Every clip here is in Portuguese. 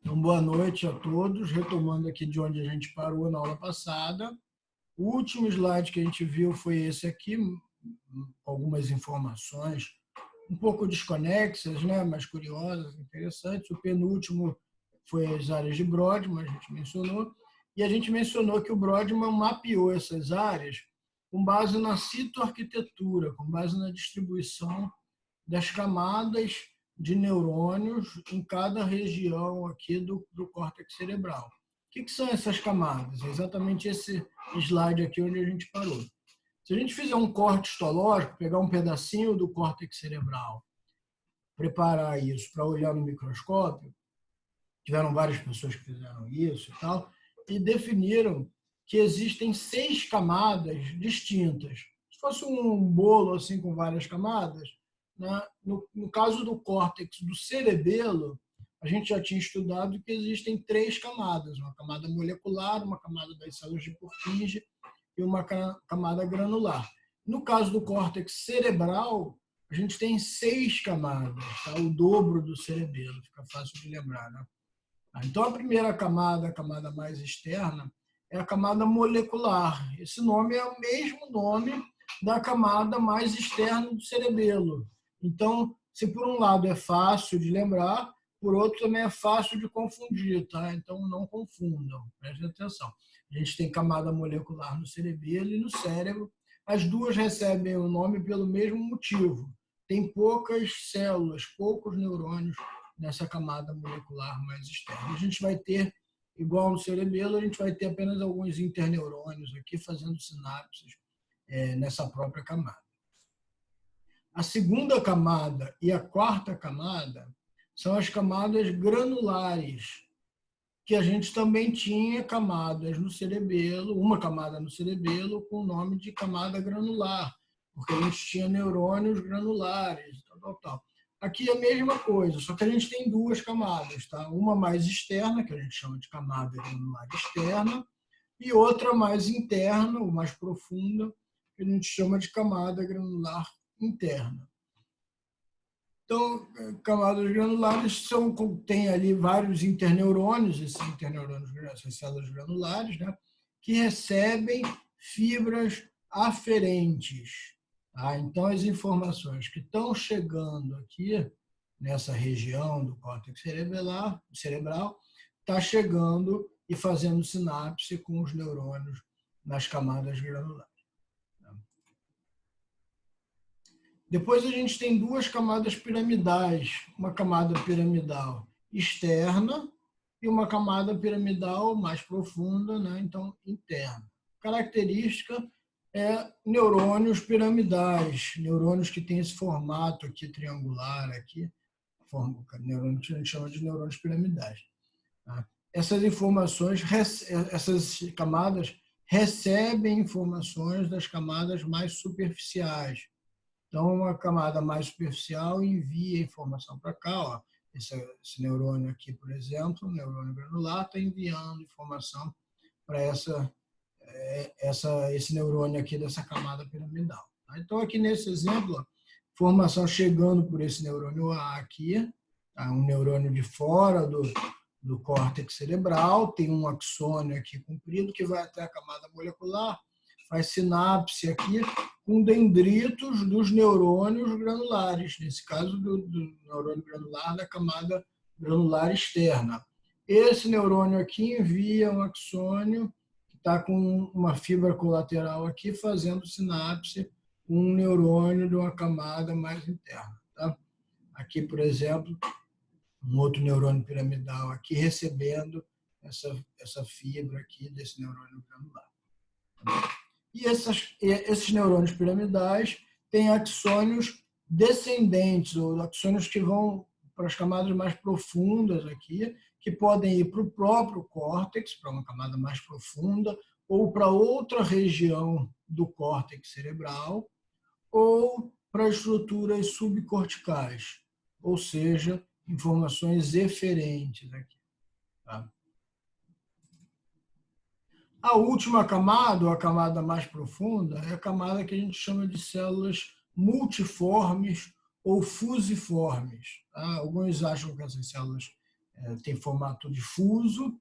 Então, boa noite a todos. Retomando aqui de onde a gente parou na aula passada. O último slide que a gente viu foi esse aqui, algumas informações um pouco desconexas, né? Mas curiosas, interessantes. O penúltimo foi as áreas de Brodmann, a gente mencionou. E a gente mencionou que o Brodmann mapeou essas áreas com base na citoarquitetura, com base na distribuição das camadas de neurônios em cada região aqui do córtex cerebral. O que são essas camadas? É exatamente esse slide aqui onde a gente parou. Se a gente fizer um corte histológico, pegar um pedacinho do córtex cerebral, preparar isso para olhar no microscópio, tiveram várias pessoas que fizeram isso e tal, e definiram que existem 6 camadas distintas. Se fosse um bolo assim com várias camadas, né? No caso do córtex do cerebelo, a gente já tinha estudado que existem 3 camadas, uma camada molecular, uma camada das células de Purkinje e uma camada granular. No caso do córtex cerebral, a gente tem 6 camadas, tá? O dobro do cerebelo, fica fácil de lembrar, né? Então, a primeira camada, a camada mais externa, é a camada molecular. Esse nome é o mesmo nome da camada mais externa do cerebelo. Então, se por um lado é fácil de lembrar, por outro também é fácil de confundir, tá? Então, não confundam, prestem atenção. A gente tem camada molecular no cerebelo e no cérebro. As duas recebem o nome pelo mesmo motivo. Tem poucas células, poucos neurônios nessa camada molecular mais externa. A gente vai ter, igual no cerebelo, a gente vai ter apenas alguns interneurônios aqui fazendo sinapses nessa própria camada. A segunda camada e a quarta camada são as camadas granulares, que a gente também tinha camadas no cerebelo, uma camada no cerebelo com o nome de camada granular, porque a gente tinha neurônios granulares, tal. Aqui é a mesma coisa, só que a gente tem 2 camadas, tá? Uma mais externa, que a gente chama de camada granular externa, e outra mais interna, ou mais profunda, que a gente chama de camada granular interna. Então, camadas granulares têm ali vários interneurônios, esses interneurônios, essas células granulares, né, que recebem fibras aferentes. Tá? Então, as informações que estão chegando aqui, nessa região do córtex cerebral, está chegando e fazendo sinapse com os neurônios nas camadas granulares. Depois a gente tem 2 camadas piramidais, uma camada piramidal externa e uma camada piramidal mais profunda, né? Então interna. Característica é neurônios piramidais, neurônios que têm esse formato aqui triangular aqui, neurônios que a gente chama de neurônios piramidais. Tá? Essas informações, essas camadas recebem informações das camadas mais superficiais. Então, uma camada mais superficial envia informação para cá. Ó. Esse neurônio aqui, por exemplo, o neurônio granular, está enviando informação para esse neurônio aqui dessa camada piramidal. Tá? Então, aqui nesse exemplo, informação chegando por esse neurônio A aqui, tá? Um neurônio de fora do córtex cerebral, tem um axônio aqui comprido que vai até a camada molecular, faz sinapse aqui com dendritos dos neurônios granulares, nesse caso do neurônio granular da camada granular externa. Esse neurônio aqui envia um axônio que está com uma fibra colateral aqui fazendo sinapse com um neurônio de uma camada mais interna. Tá? Aqui, por exemplo, um outro neurônio piramidal aqui recebendo essa fibra aqui desse neurônio granular. E esses neurônios piramidais têm axônios descendentes, ou axônios que vão para as camadas mais profundas aqui, que podem ir para o próprio córtex, para uma camada mais profunda, ou para outra região do córtex cerebral, ou para estruturas subcorticais, ou seja, informações eferentes aqui. Tá? A última camada, ou a camada mais profunda, é a camada que a gente chama de células multiformes ou fusiformes. Tá? Alguns acham que essas células tem formato difuso,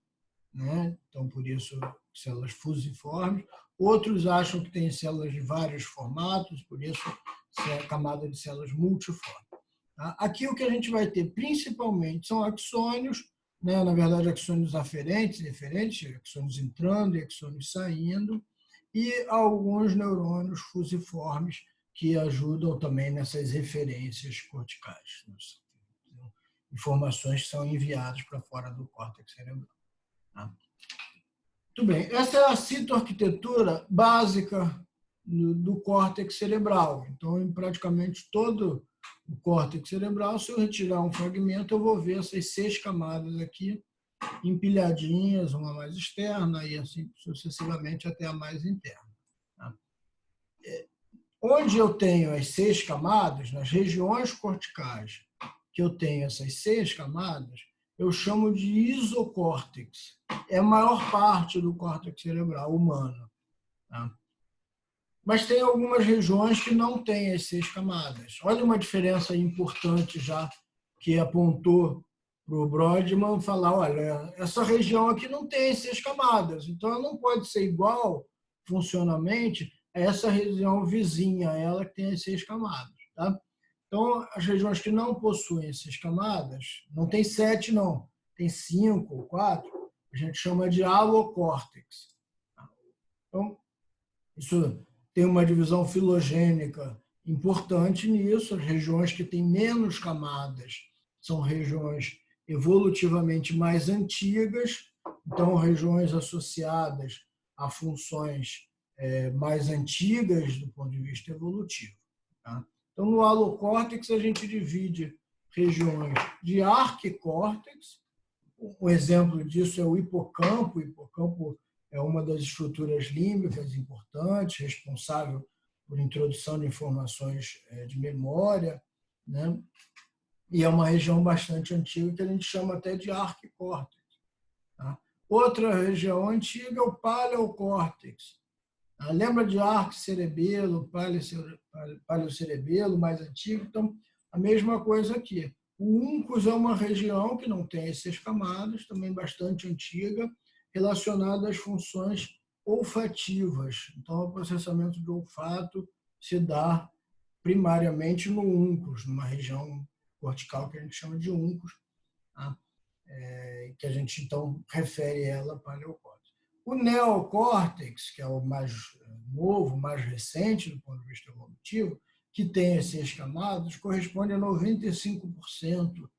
né? Então, por isso, células fusiformes. Outros acham que tem células de vários formatos, por isso, é a camada de células multiformes. Tá? Aqui o que a gente vai ter principalmente são axônios, né? Na verdade, axônios aferentes e eferentes, axônios entrando e axônios saindo, e alguns neurônios fusiformes que ajudam também nessas referências corticais. Informações que são enviadas para fora do córtex cerebral. Tá? Muito bem, essa é a citoarquitetura básica do córtex cerebral. Então, em praticamente todo o córtex cerebral, se eu retirar um fragmento, eu vou ver essas 6 camadas aqui, empilhadinhas, uma mais externa e assim sucessivamente até a mais interna. Tá? Onde eu tenho as 6 camadas, nas regiões corticais, que eu tenho essas 6 camadas, eu chamo de isocórtex. É a maior parte do córtex cerebral humano. Tá? Mas tem algumas regiões que não têm as 6 camadas. Olha uma diferença importante já que apontou para o Brodmann falar, olha, essa região aqui não tem as 6 camadas, então ela não pode ser igual funcionalmente a essa região vizinha, ela que tem as 6 camadas. Tá? Então, as regiões que não possuem essas camadas, não tem 7 não, tem 5 ou 4, a gente chama de alocórtex. Então, isso tem uma divisão filogênica importante nisso. As regiões que têm menos camadas são regiões evolutivamente mais antigas, então regiões associadas a funções mais antigas do ponto de vista evolutivo. Tá? Então, no alocórtex, a gente divide regiões de arquicórtex. Um exemplo disso é o hipocampo. O hipocampo é uma das estruturas límbicas importantes, responsável por introdução de informações de memória, né? E é uma região bastante antiga que a gente chama até de arquicórtex. Tá? Outra região antiga é o paleocórtex. Lembra de arquicerebelo, paleocerebelo, mais antigo? Então, a mesma coisa aqui. O uncus é uma região que não tem essas camadas, também bastante antiga, relacionada às funções olfativas. Então, o processamento de olfato se dá primariamente no uncus, numa região cortical que a gente chama de uncus, tá? Que a gente, então, refere ela para paleocórtex. O neocórtex, que é o mais novo, mais recente do ponto de vista evolutivo, que tem as 6 camadas, corresponde a 95%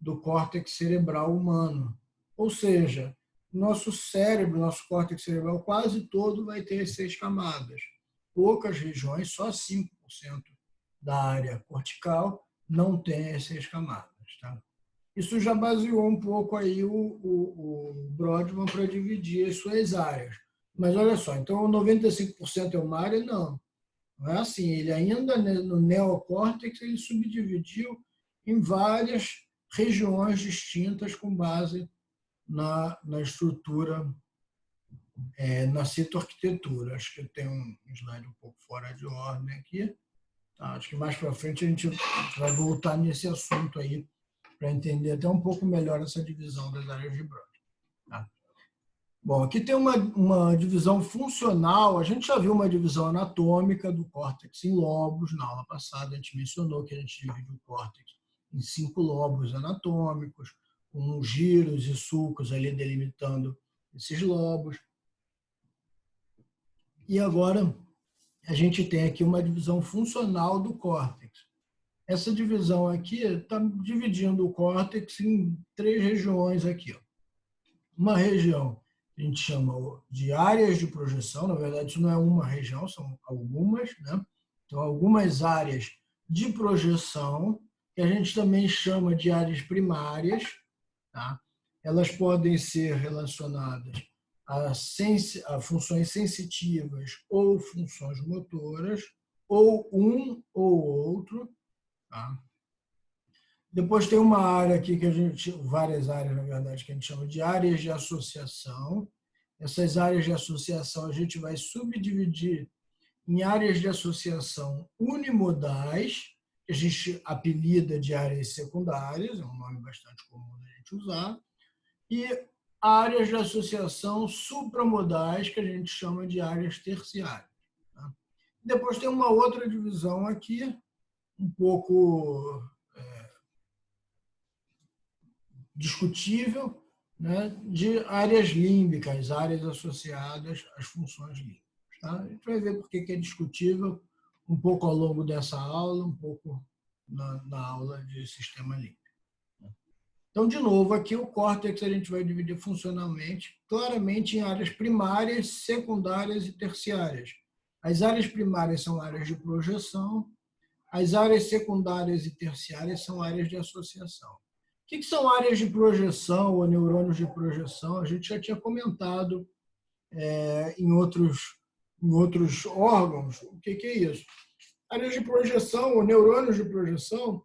do córtex cerebral humano. Ou seja, nosso cérebro, nosso córtex cerebral quase todo vai ter as 6 camadas. Poucas regiões, só 5% da área cortical não tem as 6 camadas. Tá? Isso já baseou um pouco aí o Brodmann para dividir as suas áreas. Mas olha só, então 95% é uma área? Não. Não é assim. Ele ainda no neocórtex ele subdividiu em várias regiões distintas com base na estrutura, na citoarquitetura. Acho que eu tenho um slide um pouco fora de ordem aqui. Tá? Acho que mais para frente a gente vai voltar nesse assunto aí para entender até um pouco melhor essa divisão das áreas de Brodmann. Tá? Bom, aqui tem uma divisão funcional. A gente já viu uma divisão anatômica do córtex em lobos. Na aula passada a gente mencionou que a gente divide o córtex em 5 lobos anatômicos, com giros e sulcos ali delimitando esses lobos. E agora a gente tem aqui uma divisão funcional do córtex. Essa divisão aqui está dividindo o córtex em 3 regiões aqui. Uma região que a gente chama de áreas de projeção, na verdade isso não é uma região, são algumas, né? Então algumas áreas de projeção, que a gente também chama de áreas primárias, tá? Elas podem ser relacionadas a funções sensitivas ou funções motoras, ou um ou outro. Tá? Depois tem uma área aqui que a gente, várias áreas na verdade, que a gente chama de áreas de associação. Essas áreas de associação a gente vai subdividir em áreas de associação unimodais, que a gente apelida de áreas secundárias, é um nome bastante comum da gente usar, e áreas de associação supramodais, que a gente chama de áreas terciárias. Tá? Depois tem uma outra divisão aqui, um pouco discutível, né, de áreas límbicas, áreas associadas às funções límbicas. Tá? A gente vai ver por que é discutível um pouco ao longo dessa aula, um pouco na aula de sistema límbico. Então, de novo, aqui o córtex a gente vai dividir funcionalmente, claramente em áreas primárias, secundárias e terciárias. As áreas primárias são áreas de projeção, as áreas secundárias e terciárias são áreas de associação. O que são áreas de projeção ou neurônios de projeção? A gente já tinha comentado em outros órgãos. O que é isso? Áreas de projeção ou neurônios de projeção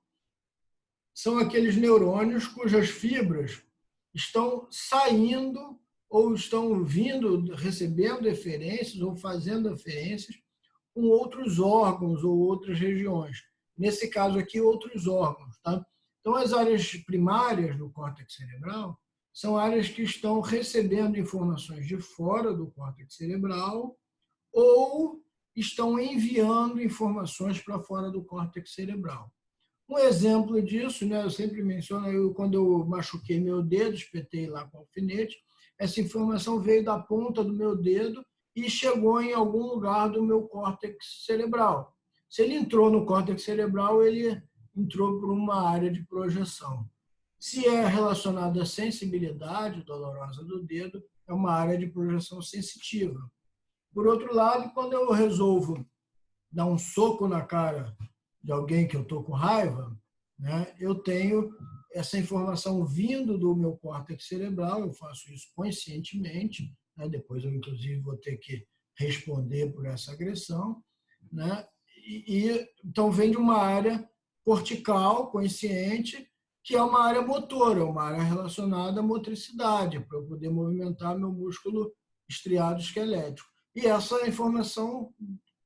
são aqueles neurônios cujas fibras estão saindo ou estão vindo, recebendo eferências ou fazendo eferências com outros órgãos ou outras regiões. Nesse caso aqui, outros órgãos. Tá? Então, as áreas primárias do córtex cerebral são áreas que estão recebendo informações de fora do córtex cerebral ou estão enviando informações para fora do córtex cerebral. Um exemplo disso, né, eu sempre menciono, quando eu machuquei meu dedo, espetei lá com alfinete, essa informação veio da ponta do meu dedo e chegou em algum lugar do meu córtex cerebral. Se ele entrou no córtex cerebral, ele entrou por uma área de projeção. Se é relacionado à sensibilidade dolorosa do dedo, é uma área de projeção sensitiva. Por outro lado, quando eu resolvo dar um soco na cara de alguém que eu estou com raiva, né, eu tenho essa informação vindo do meu córtex cerebral, eu faço isso conscientemente, né, depois eu, inclusive, vou ter que responder por essa agressão, né, então vem de uma área cortical, consciente, que é uma área motora, uma área relacionada à motricidade, para eu poder movimentar meu músculo estriado esquelético. E essa informação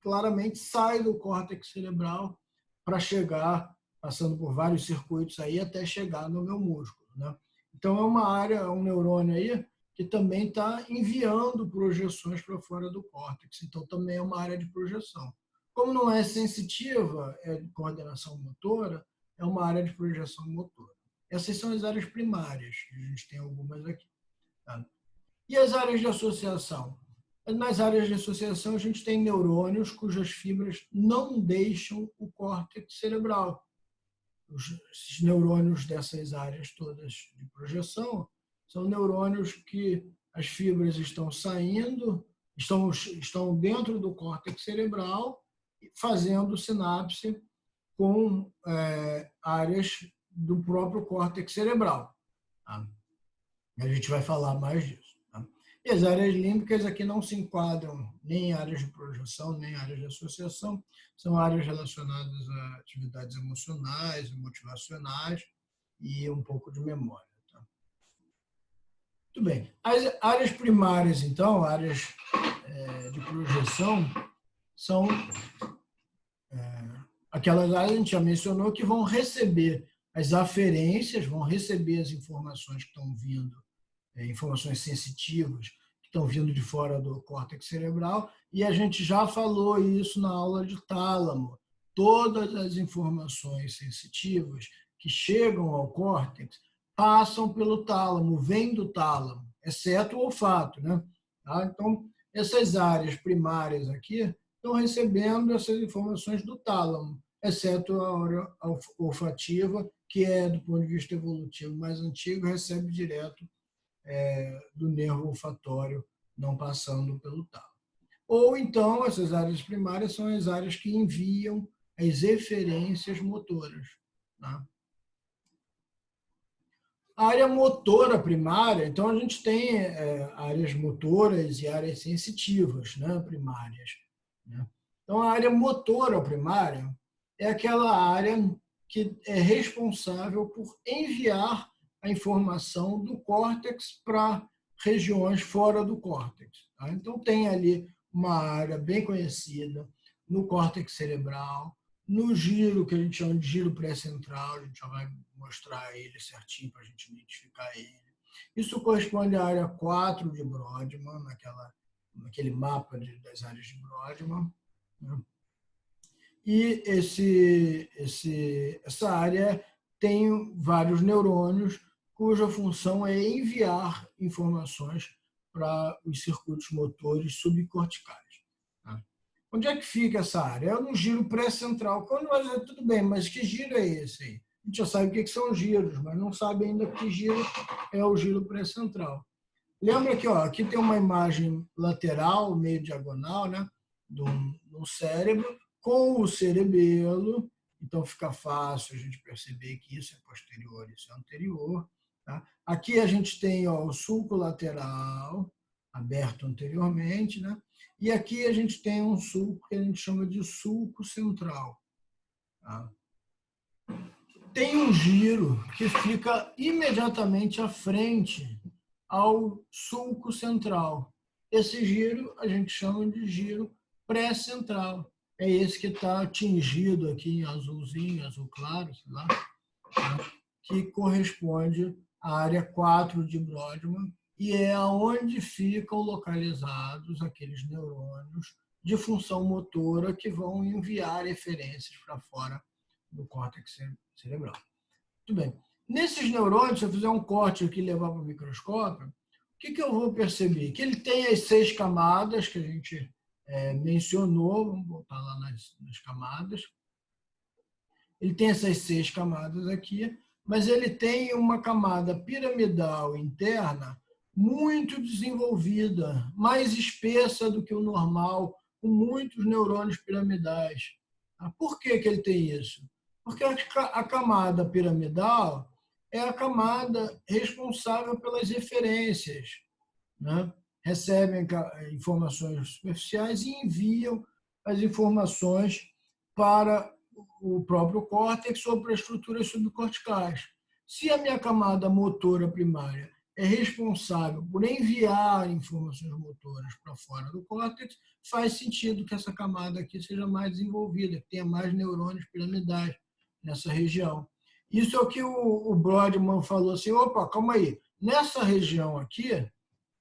claramente sai do córtex cerebral para chegar, passando por vários circuitos aí, até chegar no meu músculo. Né? Então, é uma área, um neurônio aí, que também está enviando projeções para fora do córtex. Então, também é uma área de projeção. Como não é sensitiva, é de coordenação motora, é uma área de projeção motora. Essas são as áreas primárias, a gente tem algumas aqui. Tá? E as áreas de associação? Nas áreas de associação, a gente tem neurônios cujas fibras não deixam o córtex cerebral. Esses neurônios dessas áreas todas de projeção são neurônios que as fibras estão saindo, estão dentro do córtex cerebral, fazendo sinapse com áreas do próprio córtex cerebral. Tá? A gente vai falar mais disso. E as áreas límbicas aqui não se enquadram nem em áreas de projeção, nem em áreas de associação, são áreas relacionadas a atividades emocionais e motivacionais e um pouco de memória. Tá? Muito bem. As áreas primárias, então, áreas de projeção, são aquelas áreas que a gente já mencionou que vão receber as aferências, vão receber as informações que estão vindo, informações sensitivas que estão vindo de fora do córtex cerebral, e a gente já falou isso na aula de tálamo. Todas as informações sensitivas que chegam ao córtex passam pelo tálamo, vêm do tálamo, exceto o olfato. Né? Tá? Então, essas áreas primárias aqui estão recebendo essas informações do tálamo, exceto a área olfativa, que é, do ponto de vista evolutivo mais antigo, recebe direto do nervo olfatório, não passando pelo tálamo. Ou então, essas áreas primárias são as áreas que enviam as eferências motoras. Tá? A área motora primária, então a gente tem áreas motoras e áreas sensitivas, né, primárias. Né? Então, a área motora primária é aquela área que é responsável por enviar a informação do córtex para regiões fora do córtex. Tá? Então, tem ali uma área bem conhecida no córtex cerebral, no giro, que a gente chama de giro pré-central, a gente já vai mostrar ele certinho para a gente identificar ele. Isso corresponde à área 4 de Brodmann, naquele mapa das áreas de Brodmann, né? E essa área tem vários neurônios cuja função é enviar informações para os circuitos motores subcorticais. Tá? Onde é que fica essa área? É no giro pré-central. Quando vai dizer, tudo bem, mas que giro é esse aí? A gente já sabe o que são giros, mas não sabe ainda que giro é o giro pré-central. Lembra que aqui tem uma imagem lateral, meio diagonal, né, do cérebro, com o cerebelo, então fica fácil a gente perceber que isso é posterior, isso é anterior. Tá? Aqui a gente tem o sulco lateral, aberto anteriormente, né? E aqui a gente tem um sulco que a gente chama de sulco central. Tá? Tem um giro que fica imediatamente à frente ao sulco central. Esse giro a gente chama de giro pré-central. É esse que está tingido aqui em azulzinho, azul claro, sei lá, tá? Que corresponde à área 4 de Brodmann e é onde ficam localizados aqueles neurônios de função motora que vão enviar referências para fora do córtex cerebral. Muito bem. Nesses neurônios, se eu fizer um corte aqui e levar para o microscópio, o que eu vou perceber? Que ele tem as 6 camadas que a gente mencionou, vamos voltar lá nas camadas. Ele tem essas 6 camadas aqui, mas ele tem uma camada piramidal interna muito desenvolvida, mais espessa do que o normal, com muitos neurônios piramidais. Por que ele tem isso? Porque a camada piramidal é a camada responsável pelas referências, né? Recebem informações superficiais e enviam as informações para o próprio córtex ou para estruturas subcorticais. Se a minha camada motora primária é responsável por enviar informações motoras para fora do córtex, faz sentido que essa camada aqui seja mais desenvolvida, que tenha mais neurônios piramidais nessa região. Isso é o que o Brodmann falou assim, opa, calma aí, nessa região aqui,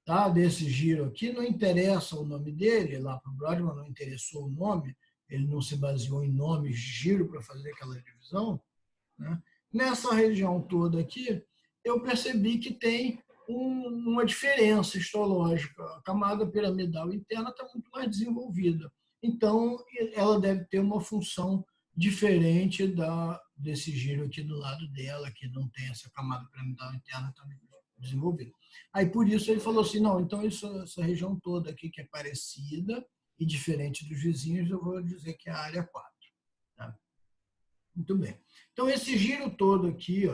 tá, desse giro aqui, não interessa o nome dele, lá para o Brodmann não interessou o nome, ele não se baseou em nomes de giro para fazer aquela divisão, né? Nessa região toda aqui, eu percebi que tem uma diferença histológica. A camada piramidal interna está muito mais desenvolvida. Então, ela deve ter uma função diferente desse giro aqui do lado dela, que não tem essa camada piramidal interna também desenvolvida. Aí, por isso, ele falou assim, não, então essa região toda aqui que é parecida e diferente dos vizinhos, eu vou dizer que é a área 4. Tá? Muito bem. Então, esse giro todo aqui,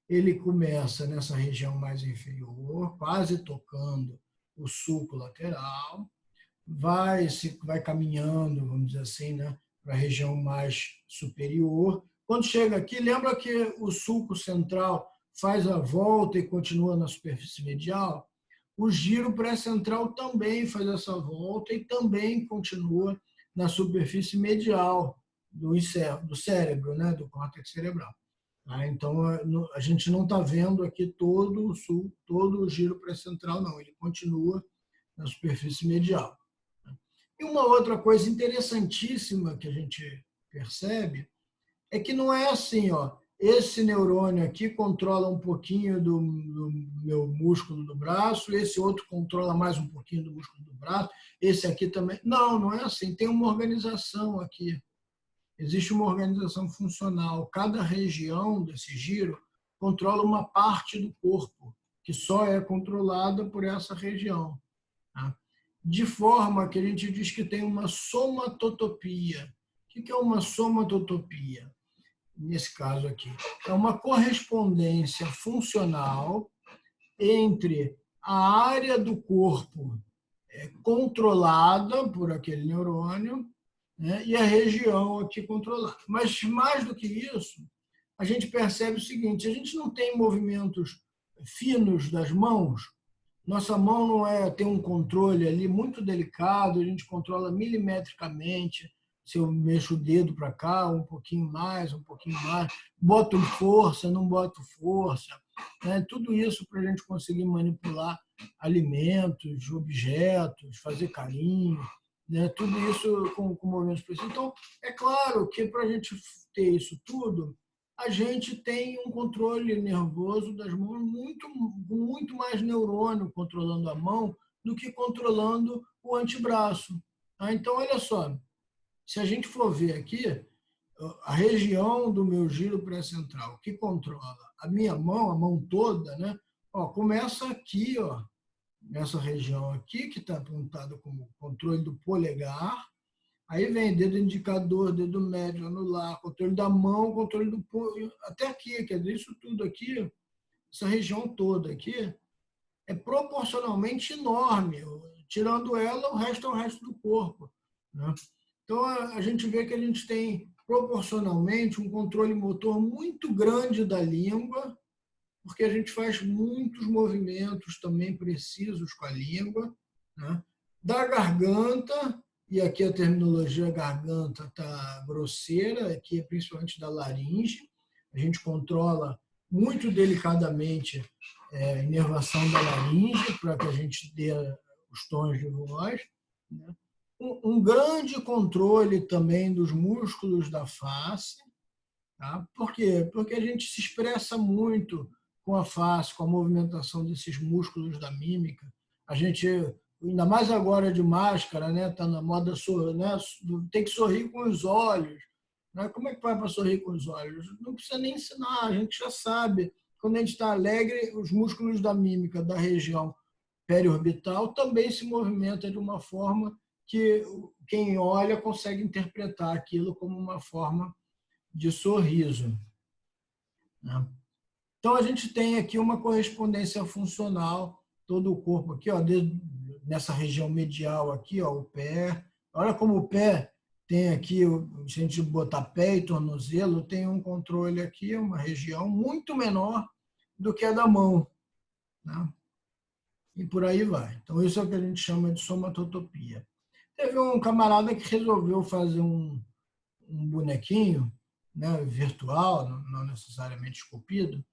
ele começa nessa região mais inferior, quase tocando o sulco lateral, vai caminhando, vamos dizer assim, né, para a região mais superior. Quando chega aqui, lembra que o sulco central faz a volta e continua na superfície medial? O giro pré-central também faz essa volta e também continua na superfície medial do cérebro, né, do córtex cerebral. Então, a gente não está vendo aqui todo o giro pré-central, não. Ele continua na superfície medial. E uma outra coisa interessantíssima que a gente percebe é que não é assim, esse neurônio aqui controla um pouquinho do meu músculo do braço, esse outro controla mais um pouquinho do músculo do braço, esse aqui também. Não, não é assim. Tem uma organização aqui. Existe uma organização funcional. Cada região desse giro controla uma parte do corpo, que só é controlada por essa região. Tá? De forma que a gente diz que tem uma somatotopia. O que é uma somatotopia? Nesse caso aqui, é uma correspondência funcional entre a área do corpo controlada por aquele neurônio, né, e a região aqui controlada. Mas, mais do que isso, a gente percebe o seguinte, a gente não tem movimentos finos das mãos, nossa mão não tem um controle ali muito delicado, a gente controla milimetricamente, se eu mexo o dedo para cá, um pouquinho mais, boto força, não boto força, né? Tudo isso para a gente conseguir manipular alimentos, objetos, fazer carinho, né? Tudo isso com movimentos precisos. Então, é claro que para a gente ter isso tudo, a gente tem um controle nervoso das mãos muito mais neurônio controlando a mão do que controlando o antebraço. Então, olha só, se a gente for ver aqui, a região do meu giro pré-central que controla a minha mão, a mão toda, né? Ó, começa aqui, ó, nessa região aqui, que está apontada como controle do polegar. Aí vem dedo indicador, dedo médio, anular, controle da mão, controle do até aqui, quer dizer, isso tudo aqui, essa região toda aqui, é proporcionalmente enorme. Tirando ela, o resto é o resto do corpo, né? Então, a gente vê que a gente tem proporcionalmente um controle motor muito grande da língua, porque a gente faz muitos movimentos também precisos com a língua, né? Da garganta, e aqui a terminologia garganta está grosseira, aqui é principalmente da laringe, a gente controla muito delicadamente a inervação da laringe para que a gente dê os tons de voz, né? Um grande controle também dos músculos da face, tá? Por quê? Porque a gente se expressa muito com a face, com a movimentação desses músculos da mímica. A gente, ainda mais agora de máscara, né? Tá na moda, né? Tem que sorrir com os olhos, né? Como é que vai para sorrir com os olhos? Não precisa nem ensinar, a gente já sabe. Quando a gente está alegre, os músculos da mímica da região periorbital também se movimenta de uma forma que quem olha consegue interpretar aquilo como uma forma de sorriso, né? Então, a gente tem aqui uma correspondência funcional, todo o corpo aqui, ó, nessa região medial aqui, ó, o pé. Olha como o pé tem aqui, se a gente botar pé e tornozelo, tem um controle aqui, uma região muito menor do que a da mão, né? E por aí vai. Então, isso é o que a gente chama de somatotopia. Teve um camarada que resolveu fazer um bonequinho, né, virtual, não necessariamente esculpido,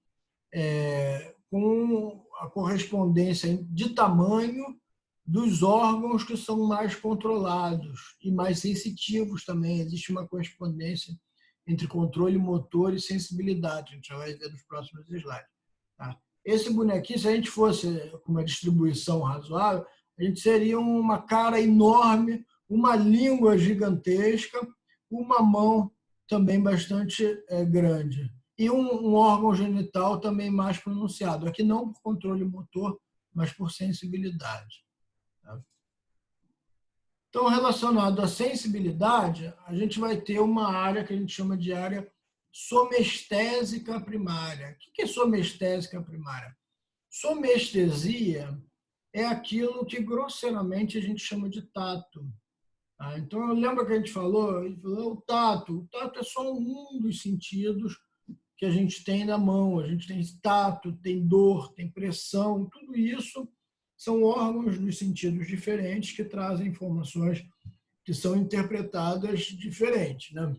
com a correspondência de tamanho dos órgãos que são mais controlados e mais sensitivos também. Existe uma correspondência entre controle motor e sensibilidade. A gente já vai ver nos próximos slides, tá? Esse bonequinho, se a gente fosse com uma distribuição razoável, a gente seria uma cara enorme, uma língua gigantesca, uma mão também bastante grande e um órgão genital também mais pronunciado. Aqui não por controle motor, mas por sensibilidade. Então, relacionado à sensibilidade, a gente vai ter uma área que a gente chama de área somestésica primária. O que é somestésica primária? Somestesia é aquilo que grosseiramente a gente chama de tato. Então, eu lembro que a gente falou o tato. O tato é só um dos sentidos que a gente tem na mão. A gente tem tato, tem dor, tem pressão, tudo isso são órgãos dos sentidos diferentes que trazem informações que são interpretadas diferentes, né?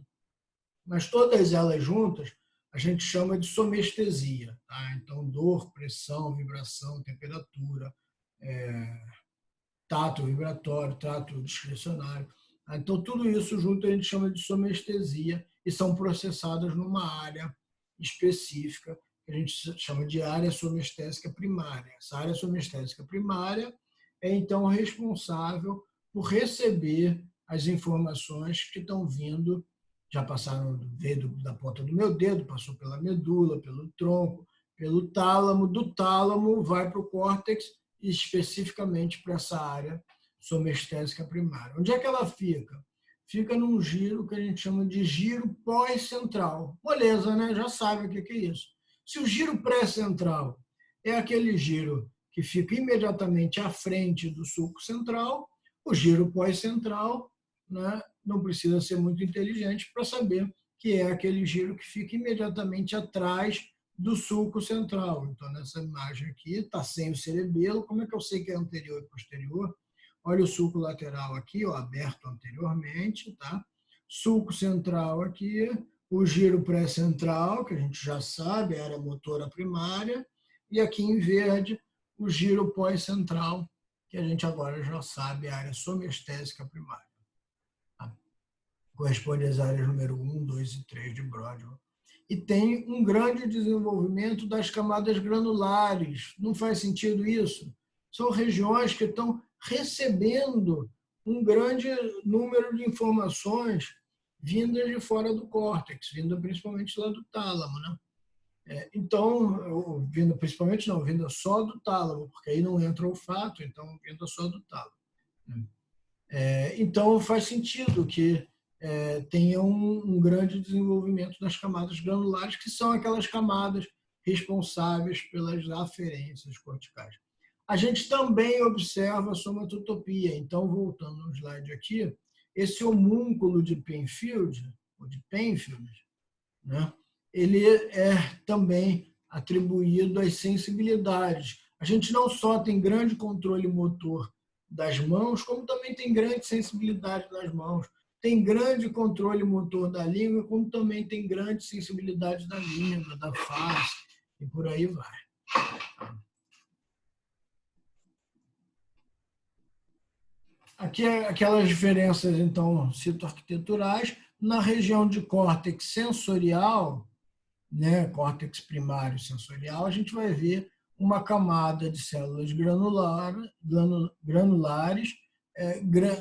Mas todas elas juntas a gente chama de somestesia, tá? Então, dor, pressão, vibração, temperatura, tato vibratório, tato discricionário. Então, tudo isso junto a gente chama de somestesia e são processadas numa área específica, que a gente chama de área somestésica primária. Essa área somestésica primária é, então, responsável por receber as informações que estão vindo, já passaram da ponta do meu dedo, passou pela medula, pelo tronco, pelo tálamo, do tálamo vai para o córtex, especificamente para essa área somestésica primária. Onde é que ela fica? Fica num giro que a gente chama de giro pós-central. Moleza, né? Já sabe o que é isso. Se o giro pré-central é aquele giro que fica imediatamente à frente do sulco central, o giro pós-central, né, não precisa ser muito inteligente para saber que é aquele giro que fica imediatamente atrás do sulco central. Então, nessa imagem aqui, está sem o cerebelo. Como é que eu sei que é anterior e posterior? Olha o sulco lateral aqui, ó, aberto anteriormente, tá? sulco central aqui, o giro pré-central, que a gente já sabe, a área motora primária, e aqui em verde, o giro pós-central, que a gente agora já sabe, a área somestésica primária. Corresponde às áreas número 1, 2 e 3 de Brodmann. E tem um grande desenvolvimento das camadas granulares. Não faz sentido isso? São regiões que estão recebendo um grande número de informações vindas de fora do córtex, vinda principalmente lá do tálamo, né? Então, vinda principalmente não, vinda só do tálamo, porque aí não entra o olfato, então vinda só do tálamo. Então, faz sentido que tenha um grande desenvolvimento das camadas granulares, que são aquelas camadas responsáveis pelas aferências corticais. A gente também observa a somatotopia. Então, voltando no slide aqui, esse homúnculo de Penfield, ou de Penfield, né, ele é também atribuído às sensibilidades. A gente não só tem grande controle motor das mãos, como também tem grande sensibilidade das mãos. Tem grande controle motor da língua, como também tem grande sensibilidade da língua, da face, e por aí vai. Aqui aquelas diferenças, então, citoarquiteturais. Na região de córtex sensorial, né, córtex primário sensorial, a gente vai ver uma camada de células granulares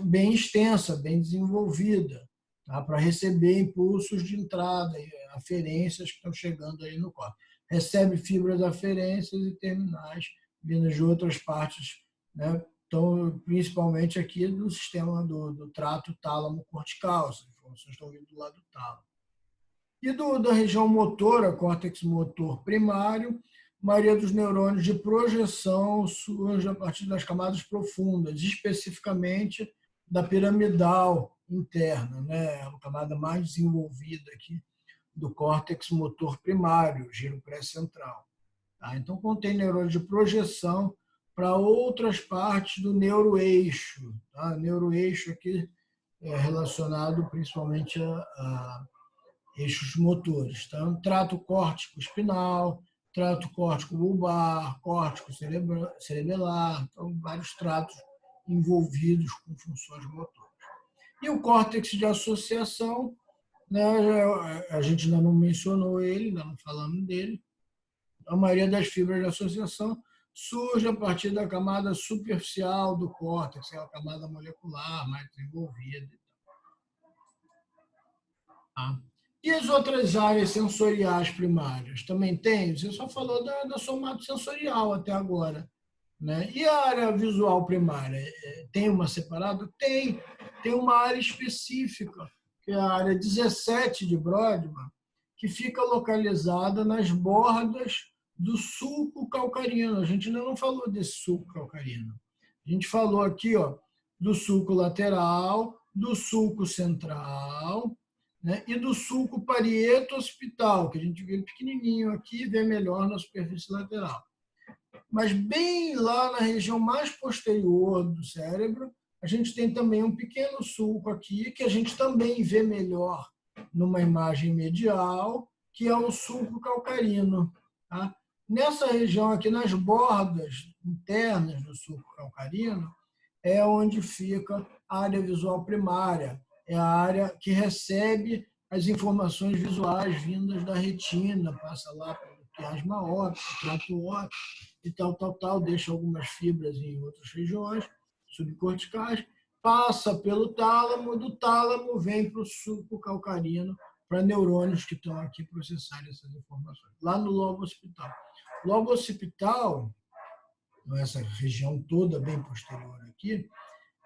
bem extensa, bem desenvolvida, tá? Para receber impulsos de entrada, aferências que estão chegando aí no córtex. Recebe fibras aferências e terminais vindas de outras partes, né? Então, principalmente aqui do sistema do trato tálamo-cortical, as informações estão vindo do lado do tálamo. E da região motora, córtex motor primário, a maioria dos neurônios de projeção surge a partir das camadas profundas, especificamente da piramidal interna, né? A camada mais desenvolvida aqui do córtex motor primário, giro pré-central. Tá? Então, contém neurônios de projeção para outras partes do neuroeixo. Tá? Neuroeixo aqui é relacionado principalmente a eixos motores. Tá? Trato córtico-espinal, trato córtico-bulbar, córtico cerebelar, então vários tratos envolvidos com funções motoras. E o córtex de associação, né, a gente ainda não mencionou ele, ainda não falamos dele. A maioria das fibras de associação surge a partir da camada superficial do córtex, que é a camada molecular mais desenvolvida. Tá? E as outras áreas sensoriais primárias? Também tem? Você só falou da somatosensorial até agora. Né? E a área visual primária? Tem uma separada? Tem. Tem uma área específica, que é a área 17 de Brodmann, que fica localizada nas bordas do sulco calcarino. A gente ainda não falou desse sulco calcarino. A gente falou aqui, ó, do sulco lateral, do sulco central, né, e do sulco parieto-occipital, que a gente vê pequenininho aqui e vê melhor na superfície lateral. Mas bem lá na região mais posterior do cérebro, a gente tem também um pequeno sulco aqui, que a gente também vê melhor numa imagem medial, que é o sulco calcarino. Tá? Nessa região aqui, nas bordas internas do sulco calcarino, é onde fica a área visual primária, é a área que recebe as informações visuais vindas da retina, passa lá pelo quiasma óptico, trato óptico e tal, deixa algumas fibras em outras regiões subcorticais, passa pelo tálamo, do tálamo vem para o sulco calcarino, para neurônios que estão aqui processarem essas informações, lá no lobo occipital. O lobo occipital, essa região toda bem posterior aqui,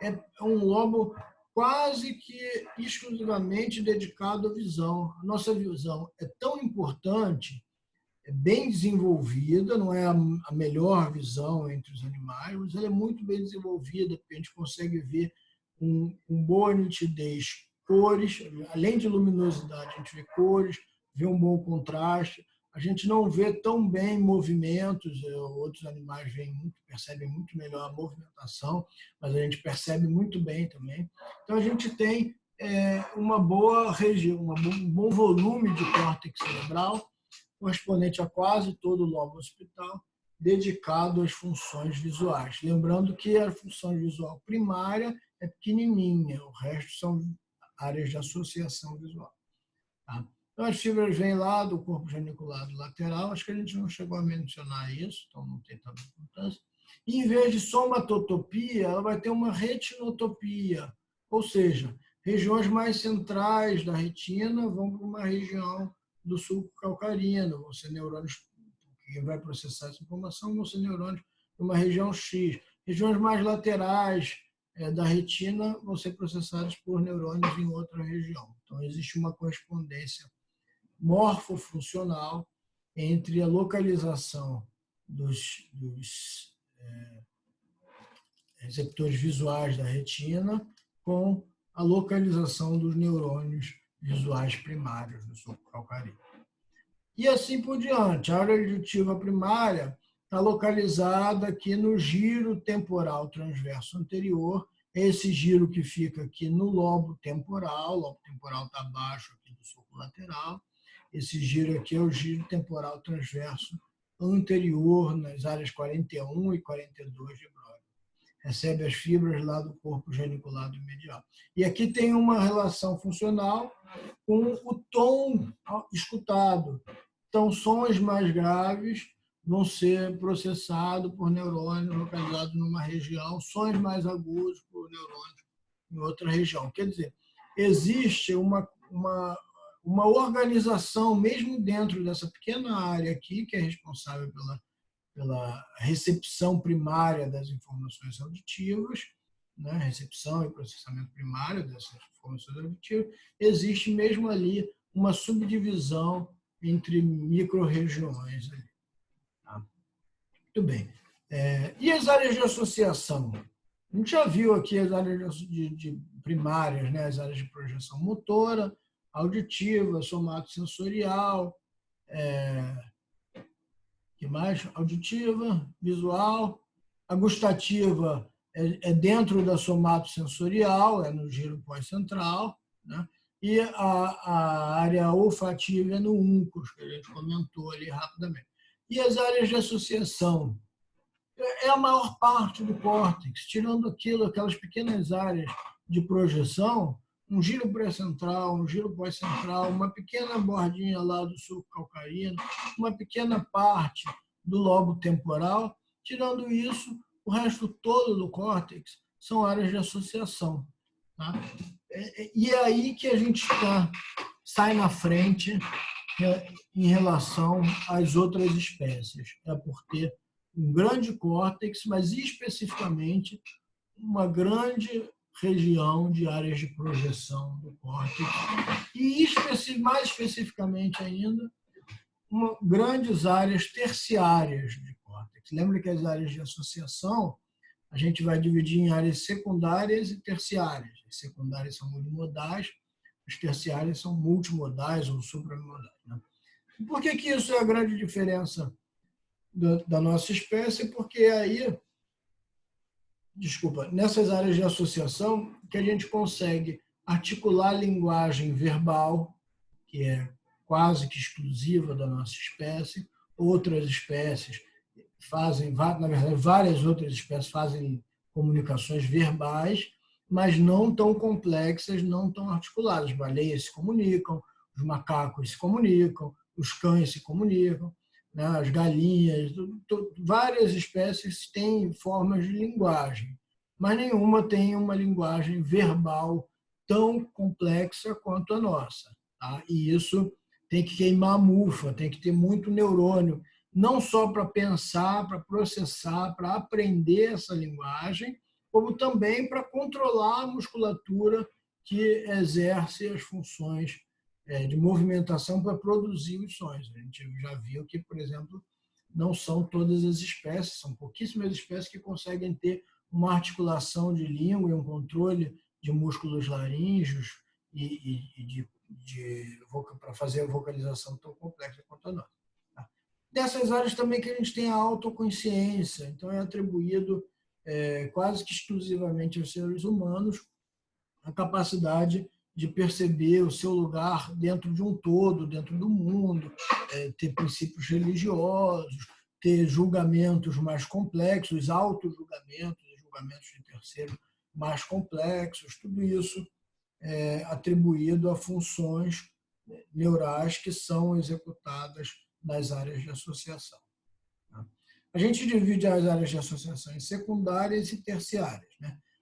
é um lobo quase que exclusivamente dedicado à visão. A nossa visão é tão importante, é bem desenvolvida, não é a melhor visão entre os animais, mas ela é muito bem desenvolvida, porque a gente consegue ver com boa nitidez cores, além de luminosidade, a gente vê cores, vê um bom contraste. A gente não vê tão bem movimentos, outros animais percebem muito melhor a movimentação, mas a gente percebe muito bem também. Então, a gente tem uma boa região, um bom volume de córtex cerebral, correspondente a quase todo o lobo occipital, dedicado às funções visuais. Lembrando que a função visual primária é pequenininha, o resto são áreas de associação visual. Tá? Então, as fibras vêm lá do corpo geniculado lateral, acho que a gente não chegou a mencionar isso, então não tem tanta importância. E, em vez de somatotopia, ela vai ter uma retinotopia, ou seja, regiões mais centrais da retina vão para uma região do sulco calcarino, vão ser neurônios que vai processar essa informação, vão ser neurônios de uma região X. Regiões mais laterais da retina vão ser processadas por neurônios em outra região. Então, existe uma correspondência morfofuncional entre a localização dos receptores visuais da retina com a localização dos neurônios visuais primários do sulco calcaríneo. E assim por diante. A área auditiva primária está localizada aqui no giro temporal transverso anterior, esse giro que fica aqui no lobo temporal. O lobo temporal está abaixo aqui do sulco lateral. Esse giro aqui é o giro temporal transverso anterior, nas áreas 41 e 42 de Broglie. Recebe as fibras lá do corpo geniculado medial. E aqui tem uma relação funcional com o tom escutado. Então, sons mais graves vão ser processados por neurônios localizados numa região, sons mais agudos por neurônios em outra região. Quer dizer, existe uma organização, mesmo dentro dessa pequena área aqui, que é responsável pela recepção primária das informações auditivas, né? Recepção e processamento primário dessas informações auditivas, existe mesmo ali uma subdivisão entre micro-regiões. Tá? Muito bem. E as áreas de associação? A gente já viu aqui as áreas de primárias, né? As áreas de projeção motora, auditiva, somatosensorial, que mais? Auditiva, visual. A gustativa é dentro da somatosensorial, é no giro pós-central, né? E a área olfativa é no uncus, que a gente comentou ali rapidamente. E as áreas de associação? É a maior parte do córtex, tirando aquelas pequenas áreas de projeção, um giro pré-central, um giro pós-central, uma pequena bordinha lá do sulco calcarino, uma pequena parte do lobo temporal. Tirando isso, o resto todo do córtex são áreas de associação. Tá? E é aí que a gente sai na frente em relação às outras espécies. É por ter um grande córtex, mas especificamente uma grande região de áreas de projeção do córtex e, mais especificamente ainda, grandes áreas terciárias de córtex. Lembra que as áreas de associação a gente vai dividir em áreas secundárias e terciárias. As secundárias são unimodais, as terciárias são multimodais ou supramodais. Né? Por que isso é a grande diferença da nossa espécie? Porque aí, nessas áreas de associação que a gente consegue articular a linguagem verbal, que é quase que exclusiva da nossa espécie. Outras espécies fazem, na verdade, várias outras espécies fazem comunicações verbais, mas não tão complexas, não tão articuladas. As baleias se comunicam, os macacos se comunicam, os cães se comunicam, né? As galinhas, várias espécies têm formas de linguagem, mas nenhuma tem uma linguagem verbal tão complexa quanto a nossa. Tá? E isso tem que queimar a mufa, tem que ter muito neurônio, não só para pensar, para processar, para aprender essa linguagem, como também para controlar a musculatura que exerce as funções de movimentação para produzir os sons. A gente já viu que, por exemplo, não são todas as espécies, são pouquíssimas espécies que conseguem ter uma articulação de língua e um controle de músculos laríngeos e para fazer a vocalização tão complexa quanto a nossa. Dessas áreas também que a gente tem a autoconsciência, então é atribuído quase que exclusivamente aos seres humanos a capacidade de perceber o seu lugar dentro de um todo, dentro do mundo, ter princípios religiosos, ter julgamentos mais complexos, auto-julgamentos, julgamentos de terceiro mais complexos, tudo isso é atribuído a funções neurais que são executadas nas áreas de associação. A gente divide as áreas de associação em secundárias e terciárias.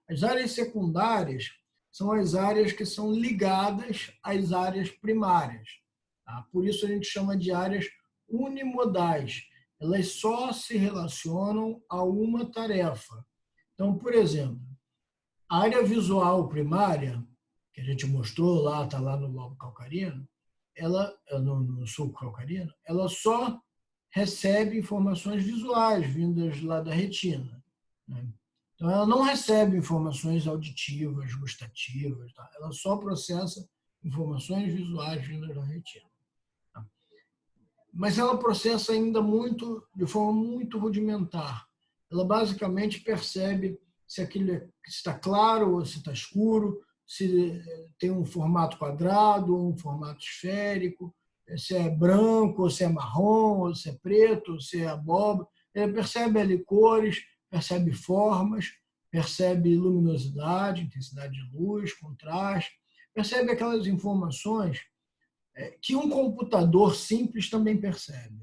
As áreas secundárias são as áreas que são ligadas às áreas primárias. Por isso a gente chama de áreas unimodais. Elas só se relacionam a uma tarefa. Então, por exemplo, a área visual primária, que a gente mostrou lá, está lá no lobo calcarino, no sulco calcarino, ela só recebe informações visuais vindas lá da retina. Então, ela não recebe informações auditivas, gustativas, ela só processa informações visuais vindas da retina. Mas ela processa ainda de forma muito rudimentar. Ela basicamente percebe se aquilo está claro ou se está escuro, se tem um formato quadrado ou um formato esférico, se é branco ou se é marrom, ou se é preto, ou se é abóbora. Ela percebe ali cores, percebe formas, percebe luminosidade, intensidade de luz, contraste, percebe aquelas informações que um computador simples também percebe.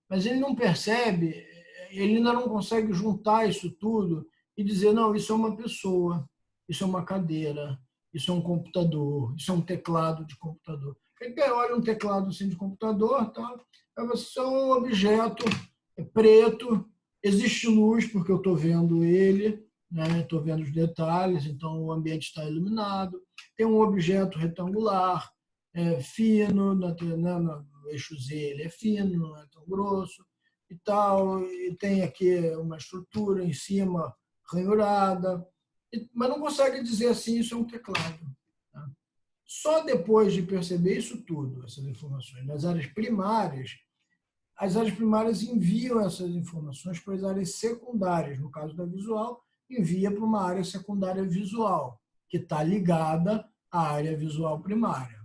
Mas ele não percebe, ele ainda não consegue juntar isso tudo e dizer, não, isso é uma pessoa, isso é uma cadeira, isso é um computador, isso é um teclado de computador. Ele olha um teclado assim de computador, tá? É só um objeto preto, existe luz porque eu estou vendo ele, estou vendo os detalhes, então o ambiente está iluminado. Tem um objeto retangular, fino, no eixo Z ele é fino, não é tão grosso e tal, e tem aqui uma estrutura em cima ranhurada, mas não consegue dizer assim, isso é um teclado. Tá? Só depois de perceber isso tudo, essas informações, nas áreas primárias, as áreas primárias enviam essas informações para as áreas secundárias, no caso da visual, envia para uma área secundária visual, que está ligada à área visual primária.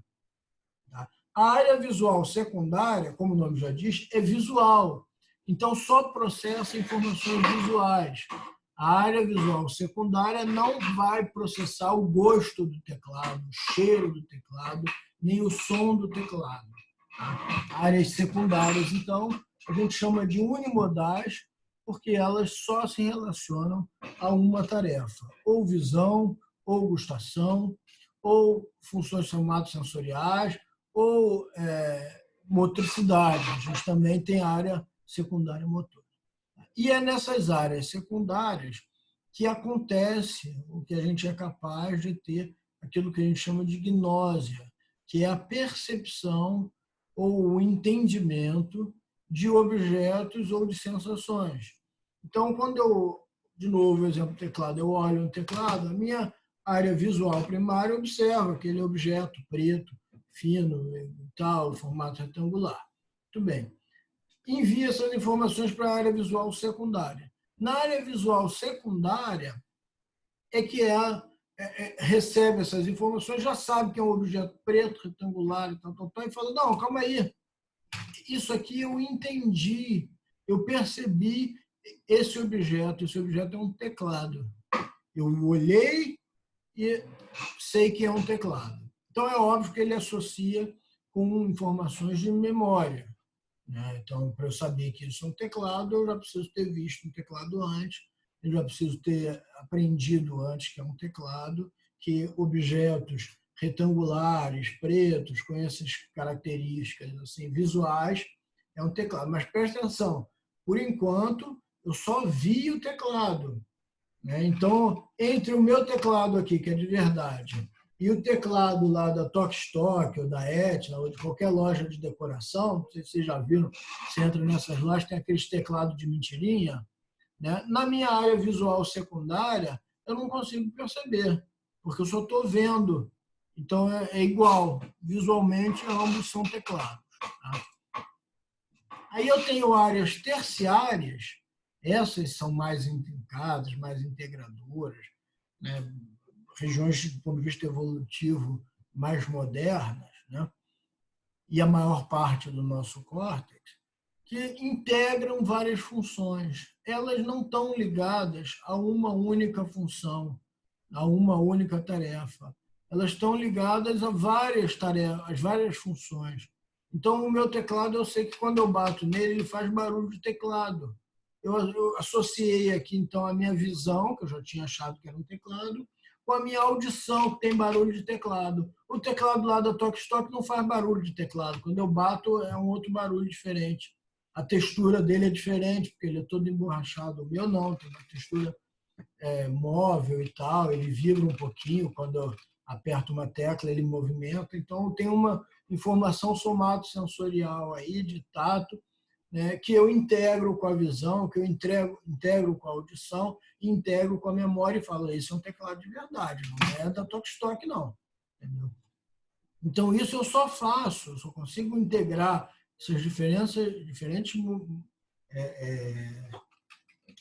A área visual secundária, como o nome já diz, é visual. Então, só processa informações visuais. A área visual secundária não vai processar o gosto do teclado, o cheiro do teclado, nem o som do teclado. Áreas secundárias, então, a gente chama de unimodais, porque elas só se relacionam a uma tarefa, ou visão, ou gustação, ou funções somatosensoriais, ou motricidade. A gente também tem área secundária motora. E é nessas áreas secundárias que acontece o que a gente é capaz de ter aquilo que a gente chama de gnósia, que é a percepção ou o entendimento de objetos ou de sensações. Então, quando eu, de novo, exemplo do teclado, eu olho um teclado, a minha área visual primária observa aquele objeto preto, fino, tal, formato retangular. Muito bem. Envia essas informações para a área visual secundária. Na área visual secundária é que recebe essas informações, já sabe que é um objeto preto, retangular e tal, e fala, não, calma aí, isso aqui eu entendi, eu percebi esse objeto é um teclado. Eu olhei e sei que é um teclado. Então, é óbvio que ele associa com informações de memória. Então, para eu saber que isso é um teclado, eu já preciso ter visto um teclado antes, eu já preciso ter aprendido antes que é um teclado, que objetos retangulares, pretos, com essas características assim, visuais, é um teclado. Mas preste atenção, por enquanto, eu só vi o teclado. Então, entre o meu teclado aqui, que é de verdade, e o teclado lá da Tokstok, ou da Etna, ou de qualquer loja de decoração, não sei se vocês já viram, você entra nessas lojas, tem aqueles teclados de mentirinha. Na minha área visual secundária, eu não consigo perceber, porque eu só estou vendo. Então, é igual. Visualmente, ambos são teclados. Tá? Aí eu tenho áreas terciárias, essas são mais intrincadas, mais integradoras, regiões, do ponto de vista evolutivo, mais modernas, né? E a maior parte do nosso córtex, que integram várias funções. Elas não estão ligadas a uma única função, a uma única tarefa. Elas estão ligadas a várias tarefas, várias funções. Então, o meu teclado, eu sei que quando eu bato nele, ele faz barulho de teclado. Eu associei aqui, então, a minha visão, que eu já tinha achado que era um teclado, com a minha audição, que tem barulho de teclado. O teclado lá da Tokstok não faz barulho de teclado. Quando eu bato, é um outro barulho diferente. A textura dele é diferente, porque ele é todo emborrachado. O meu não, tem uma textura móvel e tal. Ele vibra um pouquinho quando eu aperto uma tecla, ele movimenta. Então, tem uma informação somatosensorial aí de tato, né, que eu integro com a visão, que eu integro com a audição, integro com a memória e falo, esse é um teclado de verdade, não é da Tokstok, não. Entendeu? Então, isso eu só faço, eu só consigo integrar essas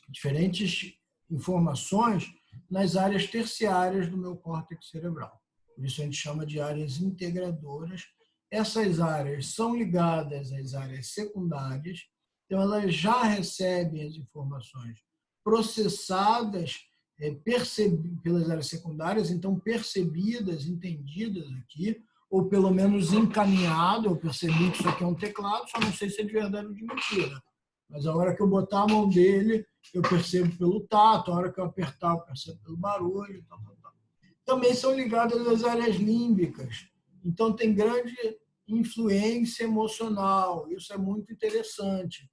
diferentes informações nas áreas terciárias do meu córtex cerebral. Por isso a gente chama de áreas integradoras. Essas áreas são ligadas às áreas secundárias, então elas já recebem as informações processadas pelas áreas secundárias, então percebidas, entendidas aqui, ou pelo menos encaminhado. Eu percebi que isso aqui é um teclado, só não sei se é de verdade ou de mentira. Mas a hora que eu botar a mão dele, eu percebo pelo tato, a hora que eu apertar, eu percebo pelo barulho. Tal. Também são ligadas às áreas límbicas. Então, tem grande influência emocional. Isso é muito interessante.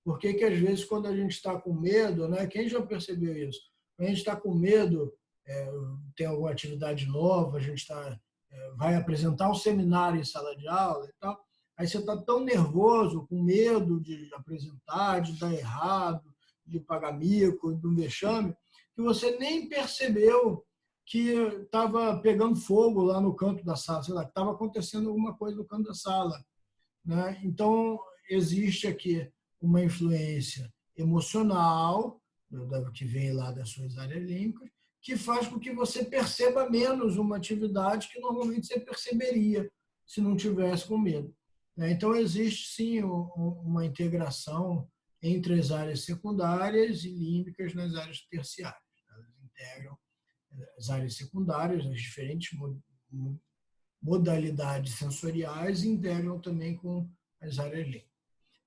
Porque que às vezes, quando a gente está com medo, né? Quem já percebeu isso? Quando a gente está com medo, tem alguma atividade nova, a gente vai apresentar um seminário em sala de aula e tal, aí você está tão nervoso, com medo de apresentar, de dar errado, de pagar mico, de um vexame, que você nem percebeu que estava pegando fogo lá no canto da sala, sei lá, que estava acontecendo alguma coisa no canto da sala, né? Então, existe aqui uma influência emocional, que vem lá das suas áreas límbicas, que faz com que você perceba menos uma atividade que normalmente você perceberia se não tivesse com medo. Então, existe sim uma integração entre as áreas secundárias e límbicas nas áreas terciárias. Elas integram as áreas secundárias, as diferentes modalidades sensoriais, e integram também com as áreas límbicas.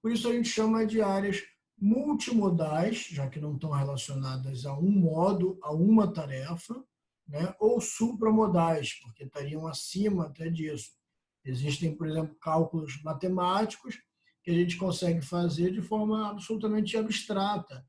Por isso, a gente chama de áreas multimodais, já que não estão relacionadas a um modo, a uma tarefa, né? Ou supramodais, porque estariam acima até disso. Existem, por exemplo, cálculos matemáticos que a gente consegue fazer de forma absolutamente abstrata.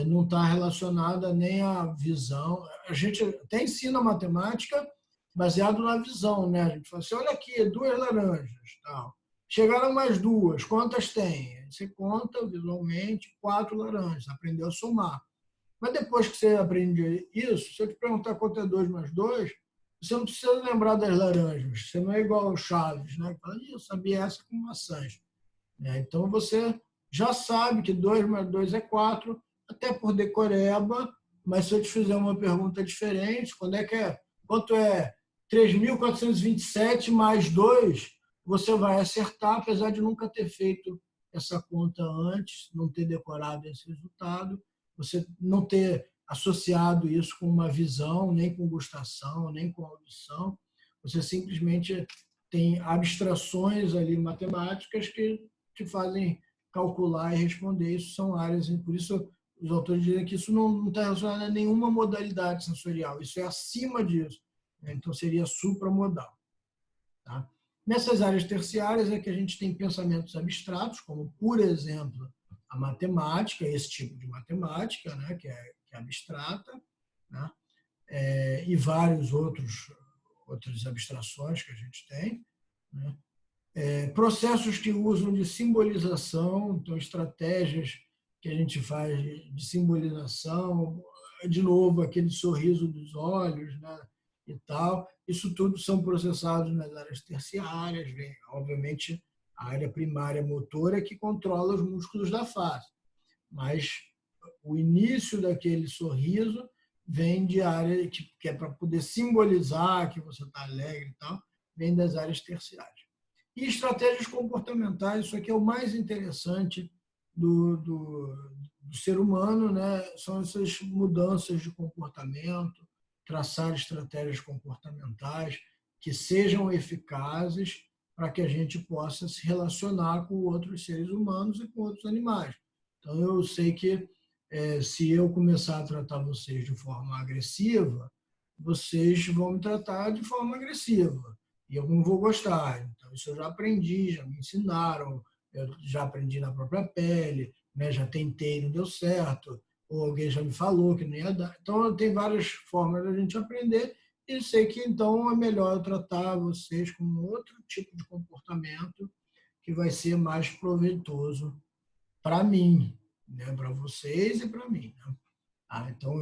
Não está relacionada nem à visão. A gente até ensina matemática baseado na visão, né? A gente fala assim, olha aqui, 2 laranjas, tal. Chegaram mais 2, quantas tem? Você conta visualmente 4 laranjas, aprendeu a somar. Mas depois que você aprende isso, se eu te perguntar quanto é 2 mais 2, você não precisa lembrar das laranjas. Você não é igual ao Chaves, né? Fala, eu sabia essa com maçãs. Então você já sabe que 2 mais 2 é 4, até por decoreba, mas se eu te fizer uma pergunta diferente, quanto é 3.427 mais 2, você vai acertar, apesar de nunca ter feito essa conta antes, não ter decorado esse resultado, você não ter associado isso com uma visão, nem com gustação, nem com audição. Você simplesmente tem abstrações ali matemáticas que te fazem calcular e responder. Isso são áreas, e por isso os autores dizem que isso não está relacionado a nenhuma modalidade sensorial, isso é acima disso. Então, seria supramodal. Tá? Nessas áreas terciárias é que a gente tem pensamentos abstratos, como, por exemplo, a matemática, esse tipo de matemática, né, que é abstrata, né, e várias outras abstrações que a gente tem, né, processos que usam de simbolização, então estratégias que a gente faz de simbolização, de novo, aquele sorriso dos olhos, né, e tal. Isso tudo são processados nas áreas terciárias, vem, obviamente, a área primária motora que controla os músculos da face. Mas o início daquele sorriso vem de área que é para poder simbolizar que você está alegre e tal, vem das áreas terciárias. E estratégias comportamentais, isso aqui é o mais interessante do ser humano, né? São essas mudanças de comportamento, traçar estratégias comportamentais que sejam eficazes para que a gente possa se relacionar com outros seres humanos e com outros animais. Então, eu sei que se eu começar a tratar vocês de forma agressiva, vocês vão me tratar de forma agressiva. E eu não vou gostar. Então, isso eu já aprendi, já me ensinaram, eu já aprendi na própria pele, né? Já tentei, não deu certo, ou alguém já me falou que não ia dar. Então, tem várias formas da gente aprender e sei que, então, é melhor eu tratar vocês com outro tipo de comportamento que vai ser mais proveitoso para mim, né? Para vocês e para mim. Né? Então,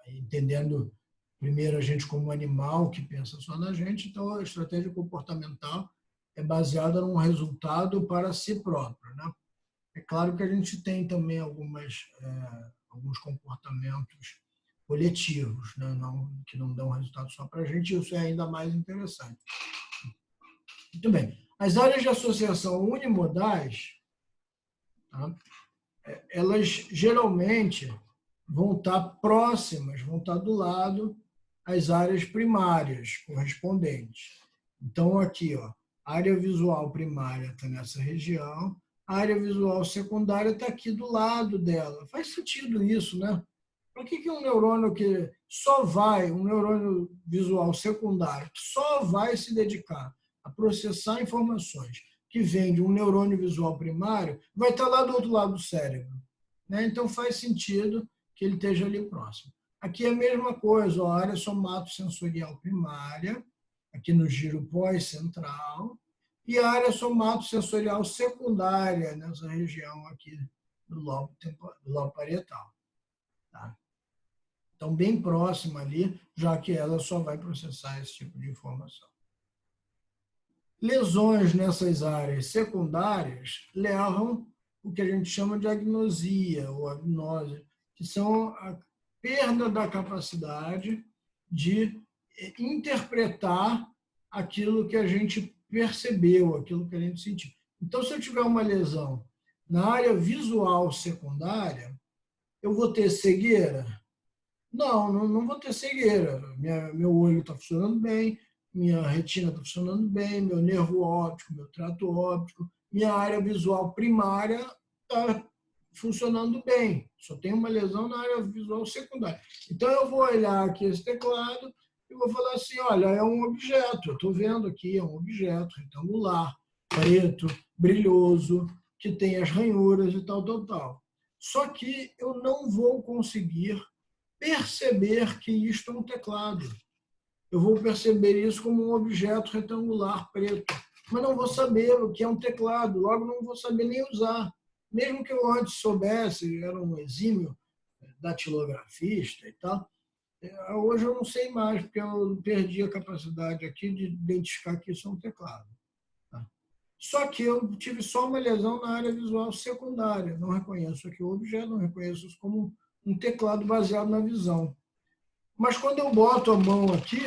entendendo primeiro a gente como animal que pensa só na gente, então a estratégia comportamental é baseada num resultado para si próprio. Né? É claro que a gente tem também alguns comportamentos coletivos, né? Que não dão resultado só para a gente, isso é ainda mais interessante. Muito bem. As áreas de associação unimodais, tá? Elas geralmente vão estar próximas, vão estar do lado às áreas primárias correspondentes. Então, aqui, ó, a área visual primária está nessa região, a área visual secundária está aqui do lado dela. Faz sentido isso, né? Por que um neurônio um neurônio visual secundário, que só vai se dedicar a processar informações que vem de um neurônio visual primário, vai estar lá do outro lado do cérebro? Né? Então, faz sentido que ele esteja ali próximo. Aqui é a mesma coisa, a área somatosensorial primária, aqui no giro pós-central, e a área somatosensorial secundária, nessa região aqui do lobo parietal. Tá? Então, bem próxima ali, já que ela só vai processar esse tipo de informação. Lesões nessas áreas secundárias levam o que a gente chama de agnosia ou agnose, que são a perda da capacidade de interpretar aquilo que a gente percebeu, aquilo que a gente sentiu. Então, se eu tiver uma lesão na área visual secundária, eu vou ter cegueira? Não vou ter cegueira. Meu olho está funcionando bem, minha retina está funcionando bem, meu nervo óptico, meu trato óptico, minha área visual primária está funcionando bem. Só tem uma lesão na área visual secundária. Então, eu vou olhar aqui esse teclado e vou falar assim, olha, é um objeto, eu estou vendo aqui, é um objeto retangular, preto, brilhoso, que tem as ranhuras e tal, tal, tal. Só que eu não vou conseguir perceber que isto é um teclado. Eu vou perceber isso como um objeto retangular preto, mas não vou saber o que é um teclado, logo não vou saber nem usar. Mesmo que eu antes soubesse, era um exímio datilografista e tal, hoje eu não sei mais, porque eu perdi a capacidade aqui de identificar que isso é um teclado. Tá? Só que eu tive só uma lesão na área visual secundária, não reconheço aqui o objeto, não reconheço isso como um teclado baseado na visão. Mas quando eu boto a mão aqui,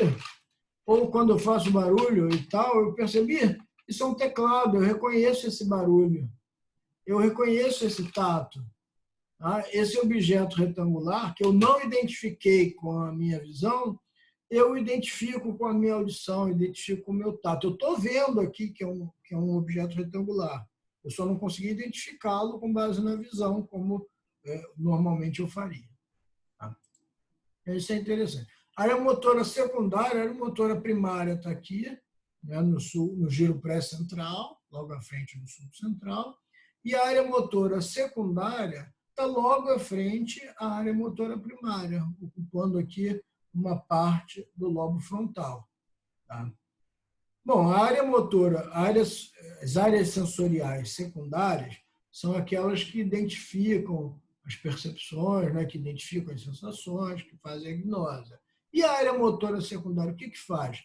ou quando eu faço barulho e tal, eu percebi, isso é um teclado, eu reconheço esse barulho, eu reconheço esse tato. Tá? Esse objeto retangular, que eu não identifiquei com a minha visão, eu identifico com a minha audição, identifico com o meu tato. Eu estou vendo aqui que é um objeto retangular, eu só não consegui identificá-lo com base na visão, como normalmente eu faria. Tá? Isso é interessante. A área motora secundária, a área motora primária está aqui, né, no giro pré-central, logo à frente do subcentral, e a área motora secundária está logo à frente à área motora primária, ocupando aqui uma parte do lobo frontal. Tá? Bom, a área motora, as áreas sensoriais secundárias são aquelas que identificam as percepções, né, que identificam as sensações, que fazem a gnose. E a área motora secundária, o que faz?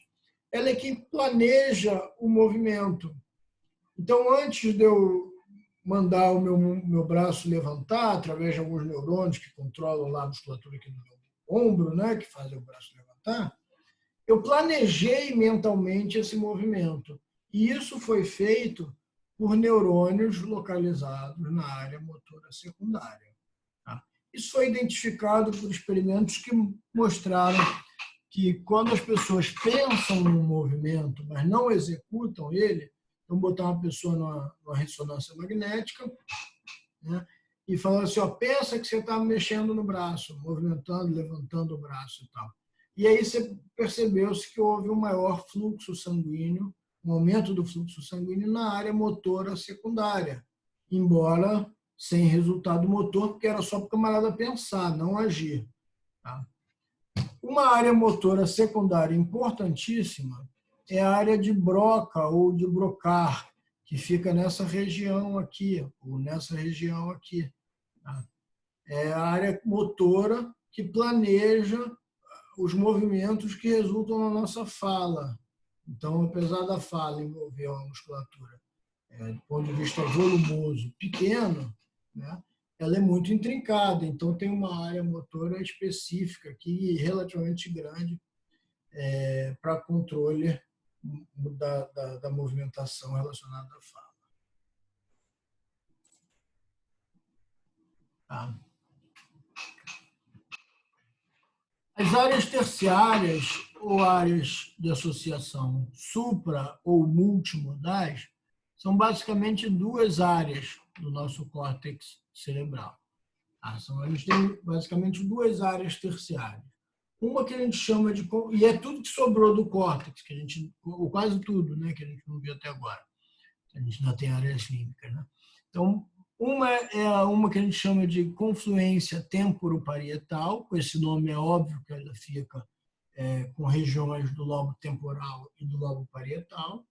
Ela é quem planeja o movimento. Então, antes de eu mandar o meu braço levantar, através de alguns neurônios que controlam lá a musculatura aqui do meu ombro, né, que faz o braço levantar, eu planejei mentalmente esse movimento. E isso foi feito por neurônios localizados na área motora secundária. Tá? Isso foi identificado por experimentos que mostraram que quando as pessoas pensam num movimento, mas não executam ele, então botar uma pessoa numa ressonância magnética, né, e falar assim, ó, pensa que você está mexendo no braço, movimentando, levantando o braço e tal. E aí você percebeu-se que houve um maior fluxo sanguíneo, um aumento do fluxo sanguíneo na área motora secundária, embora sem resultado motor, porque era só para o camarada pensar, não agir. Tá? Uma área motora secundária importantíssima é a área de Broca ou de Brocar, que fica nessa região aqui, ou nessa região aqui. Tá? É a área motora que planeja os movimentos que resultam na nossa fala. Então, apesar da fala envolver uma musculatura, do ponto de vista volumoso, pequeno, né, ela é muito intrincada. Então, tem uma área motora específica aqui, relativamente grande, para controle da movimentação relacionada à fala. Tá? As áreas terciárias ou áreas de associação supra ou multimodais são basicamente duas áreas do nosso córtex cerebral. A gente tem basicamente duas áreas terciárias. Uma que a gente chama de... E é tudo que sobrou do córtex, que a gente, ou quase tudo, né, que a gente não viu até agora. A gente ainda tem áreas límbicas. Né? Então, uma que a gente chama de confluência temporoparietal, com esse nome é óbvio que ela fica com regiões do lobo temporal e do lobo parietal.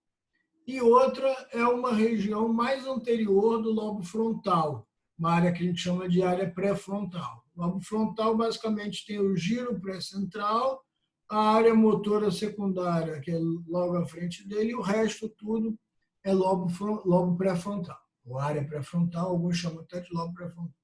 E outra é uma região mais anterior do lobo frontal, uma área que a gente chama de área pré-frontal. O lobo frontal basicamente tem o giro pré-central, a área motora secundária, que é logo à frente dele, e o resto tudo é lobo pré-frontal, ou área pré-frontal, alguns chamam até de lobo pré-frontal.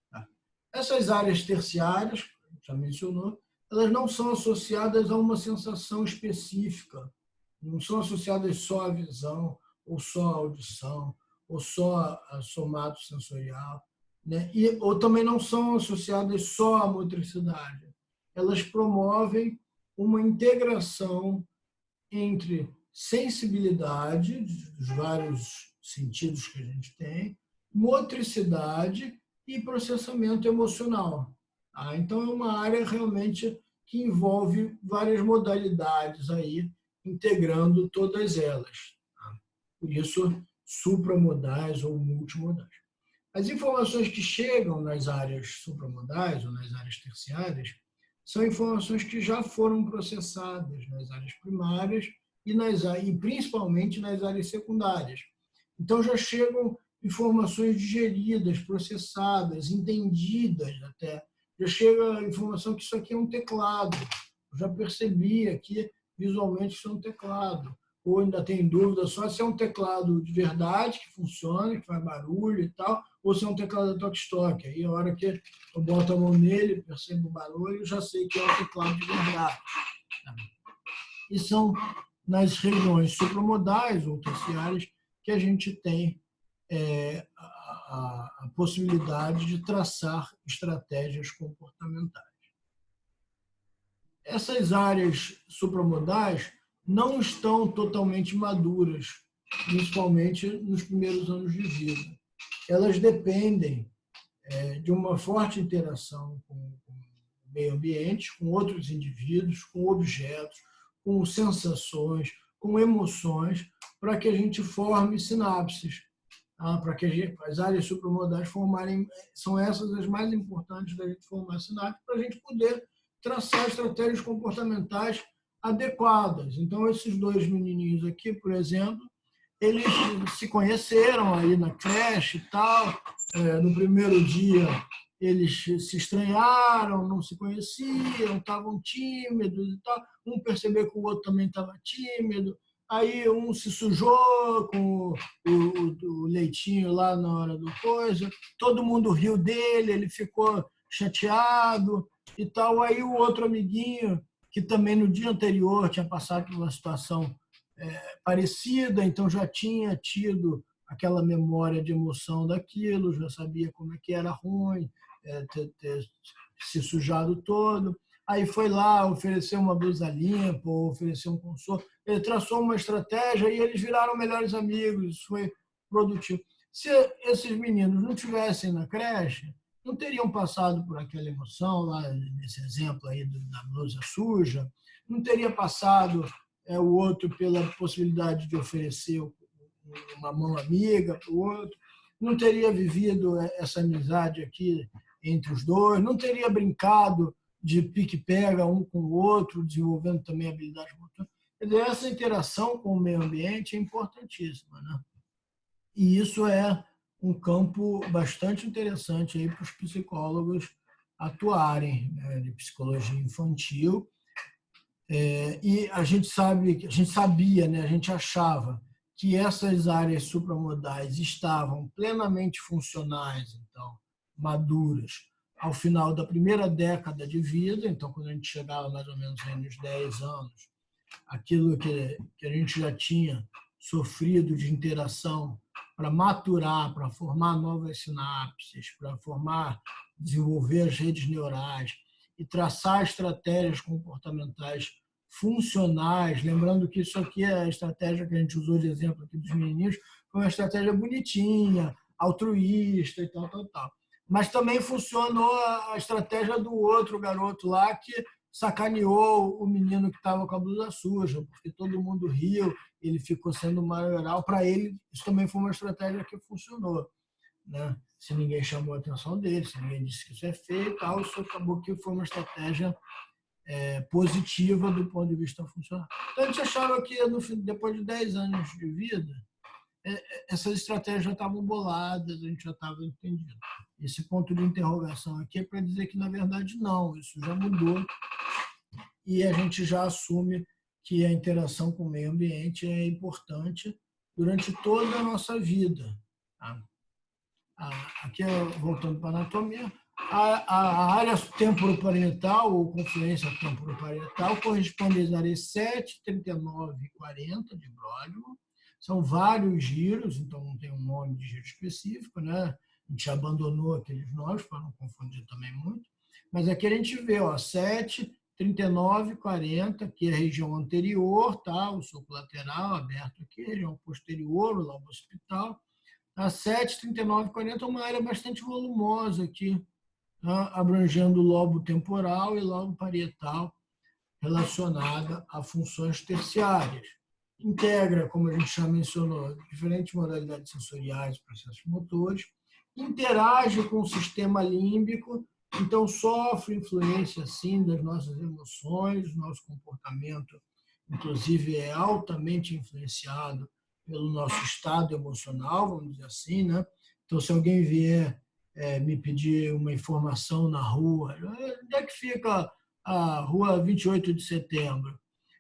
Tá? Essas áreas terciárias, já mencionou, elas não são associadas a uma sensação específica, não são associadas só à visão, ou só à audição, ou só a somato sensorial, né? Ou também não são associadas só à motricidade. Elas promovem uma integração entre sensibilidade, dos vários sentidos que a gente tem, motricidade e processamento emocional. Tá? Então, é uma área realmente que envolve várias modalidades aí, integrando todas elas. Tá? Por isso, supramodais ou multimodais. As informações que chegam nas áreas supramodais ou nas áreas terciárias são informações que já foram processadas nas áreas primárias e principalmente nas áreas secundárias. Então, já chegam informações digeridas, processadas, entendidas até. Já chega a informação que isso aqui é um teclado. Eu já percebi aqui visualmente que isso é um teclado. Ou ainda tem dúvida só se é um teclado de verdade, que funciona, que faz barulho e tal, ou se é um teclado toque-toque. Aí, a hora que eu boto a mão nele, percebo o barulho, eu já sei que é um teclado de verdade. E são nas regiões supramodais ou terciárias que a gente tem a possibilidade de traçar estratégias comportamentais. Essas áreas supramodais não estão totalmente maduras, principalmente nos primeiros anos de vida. Elas dependem de uma forte interação com o meio ambiente, com outros indivíduos, com objetos, com sensações, com emoções, para que a gente forme sinapses, tá? Para que as áreas supramodais formarem, são essas as mais importantes da gente formar sinapses, para a gente poder traçar estratégias comportamentais adequadas. Então, esses dois menininhos aqui, por exemplo, eles se conheceram aí na creche e tal. No primeiro dia, eles se estranharam, não se conheciam, estavam tímidos e tal. Um percebeu que o outro também estava tímido. Aí um se sujou com o leitinho lá na hora do coisa. Todo mundo riu dele, ele ficou chateado. e tal. Aí o outro amiguinho, que também no dia anterior tinha passado por uma situação parecida, então já tinha tido aquela memória de emoção daquilo, já sabia como é que era ruim, ter se sujado todo. Aí foi lá, ofereceu uma blusa limpa, ofereceu um consolo. Ele traçou uma estratégia e eles viraram melhores amigos. Isso foi produtivo. Se esses meninos não tivessem na creche, não teriam passado por aquela emoção, lá nesse exemplo aí da blusa suja, não teria passado o outro pela possibilidade de oferecer uma mão amiga para o outro, não teria vivido essa amizade aqui entre os dois, não teria brincado de pique-pega um com o outro, desenvolvendo também habilidades motoras. Quer dizer, essa interação com o meio ambiente é importantíssima, né? E isso é um campo bastante interessante aí para os psicólogos atuarem, né, de psicologia infantil. E a gente sabia, né, a gente achava que essas áreas supramodais estavam plenamente funcionais, então, maduras, ao final da primeira década de vida, então, quando a gente chegava mais ou menos aí nos 10 anos, aquilo que a gente já tinha sofrido de interação para maturar, para formar novas sinapses, para desenvolver as redes neurais e traçar estratégias comportamentais funcionais, lembrando que isso aqui é a estratégia que a gente usou de exemplo aqui dos meninos, foi uma estratégia bonitinha, altruísta e tal, tal, tal. Mas também funcionou a estratégia do outro garoto lá que sacaneou o menino que estava com a blusa suja, porque todo mundo riu, ele ficou sendo maioral. Para ele, isso também foi uma estratégia que funcionou, né? Se ninguém chamou a atenção dele, se ninguém disse que isso é feio e tal, isso acabou que foi uma estratégia positiva do ponto de vista funcional. Então, a gente achava que depois de 10 anos de vida, essas estratégias já estavam boladas, a gente já estava entendido. Esse ponto de interrogação aqui é para dizer que, na verdade, não, isso já mudou e a gente já assume que a interação com o meio ambiente é importante durante toda a nossa vida. Tá? Aqui, voltando para a anatomia, a área temporoparietal, ou confluência temporoparietal, corresponde às áreas 7, 39 e 40 de Brodmann. São vários giros, então não tem um nome de giro específico, né? A gente abandonou aqueles nomes para não confundir também muito. Mas aqui a gente vê, 7, 39, 40, que é a região anterior, tá? O sulco lateral aberto aqui, região posterior, o lobo occipital. A 7, 39 e 40 é uma área bastante volumosa aqui, tá? Abrangendo o lobo temporal e lobo parietal, relacionada a funções terciárias. Integra, como a gente já mencionou, diferentes modalidades sensoriais, processos motores, interage com o sistema límbico, então sofre influência, sim, das nossas emoções, nosso comportamento, inclusive, é altamente influenciado pelo nosso estado emocional, vamos dizer assim, né? Então, se alguém vier me pedir uma informação na rua, onde é que fica a rua 28 de setembro?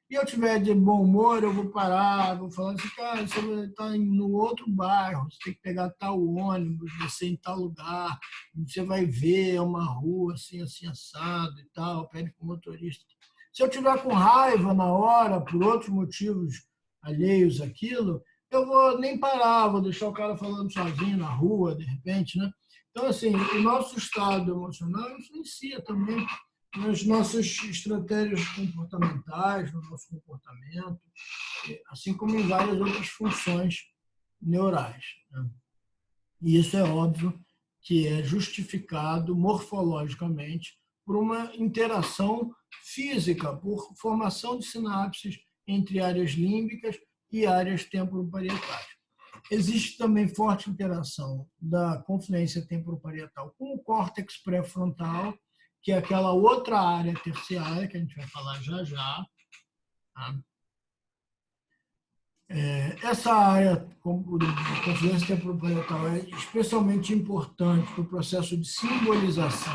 E eu tiver de bom humor, eu vou parar, vou falar assim, cara, você está no outro bairro, você tem que pegar tal ônibus, descer em tal lugar, você vai ver, é uma rua assim, assim, assado e tal, pede para o motorista. Se eu tiver com raiva na hora, por outros motivos alheios àquilo, eu vou nem parar, vou deixar o cara falando sozinho na rua, de repente, né? Então, assim, o nosso estado emocional influencia também nas nossas estratégias comportamentais, no nosso comportamento, assim como em várias outras funções neurais, né? E isso é óbvio que é justificado morfologicamente por uma interação física, por formação de sinapses entre áreas límbicas e áreas temporoparietais. Existe também forte interação da confluência temporoparietal com o córtex pré-frontal, que é aquela outra área terciária que a gente vai falar já já. Tá? Essa área de confluência temporoparietal é especialmente importante para o processo de simbolização.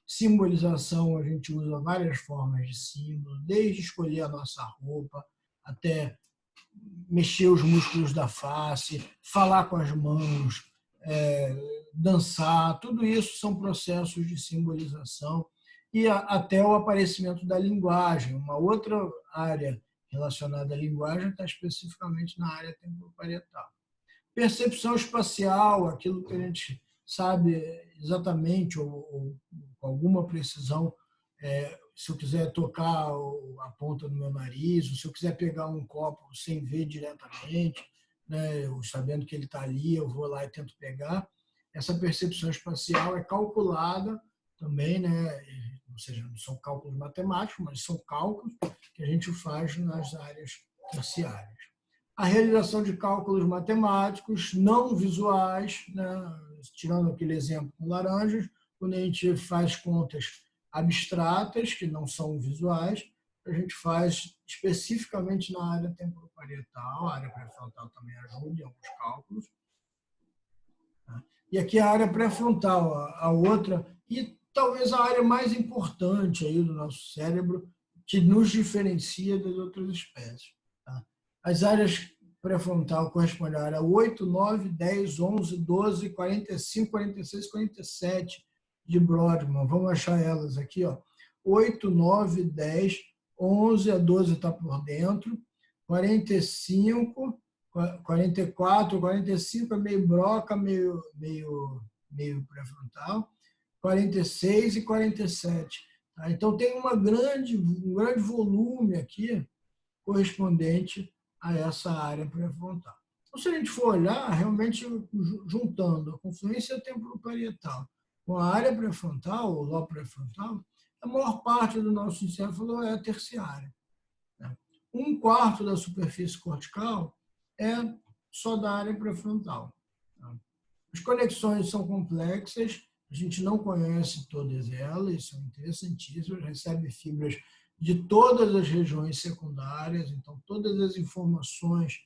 Simbolização, a gente usa várias formas de símbolo, desde escolher a nossa roupa, até mexer os músculos da face, falar com as mãos, dançar, tudo isso são processos de simbolização e até o aparecimento da linguagem. Uma outra área relacionada à linguagem está especificamente na área temporoparietal. Percepção espacial, aquilo que a gente sabe exatamente ou com alguma precisão, se eu quiser tocar a ponta do meu nariz, ou se eu quiser pegar um copo sem ver diretamente, né, sabendo que ele está ali, eu vou lá e tento pegar. Essa percepção espacial é calculada também, né, ou seja, não são cálculos matemáticos, mas são cálculos que a gente faz nas áreas terciárias. A realização de cálculos matemáticos não visuais, né, tirando aquele exemplo com laranjas, quando a gente faz contas abstratas, que não são visuais, a gente faz especificamente na área temporoparietal, a área pré-frontal também ajuda em alguns cálculos. E aqui a área pré-frontal, a outra, e talvez a área mais importante aí do nosso cérebro, que nos diferencia das outras espécies. Tá? As áreas pré-frontal correspondem à área 8, 9, 10, 11, 12, 45, 46, 47 de Brodmann. Vamos achar elas aqui. 8, 9, 10, 11, a 12 está por dentro, 45, 44, 45 é meio broca, meio pré-frontal, 46 e 47. Tá? Então, tem um grande volume aqui correspondente a essa área pré-frontal. Então, se a gente for olhar, realmente, juntando a confluência temporoparietal com a área pré-frontal, o lobo pré-frontal, a maior parte do nosso encéfalo é terciária. 1/4 da superfície cortical é só da área pré-frontal. As conexões são complexas, a gente não conhece todas elas, são interessantíssimas, recebe fibras de todas as regiões secundárias, então todas as informações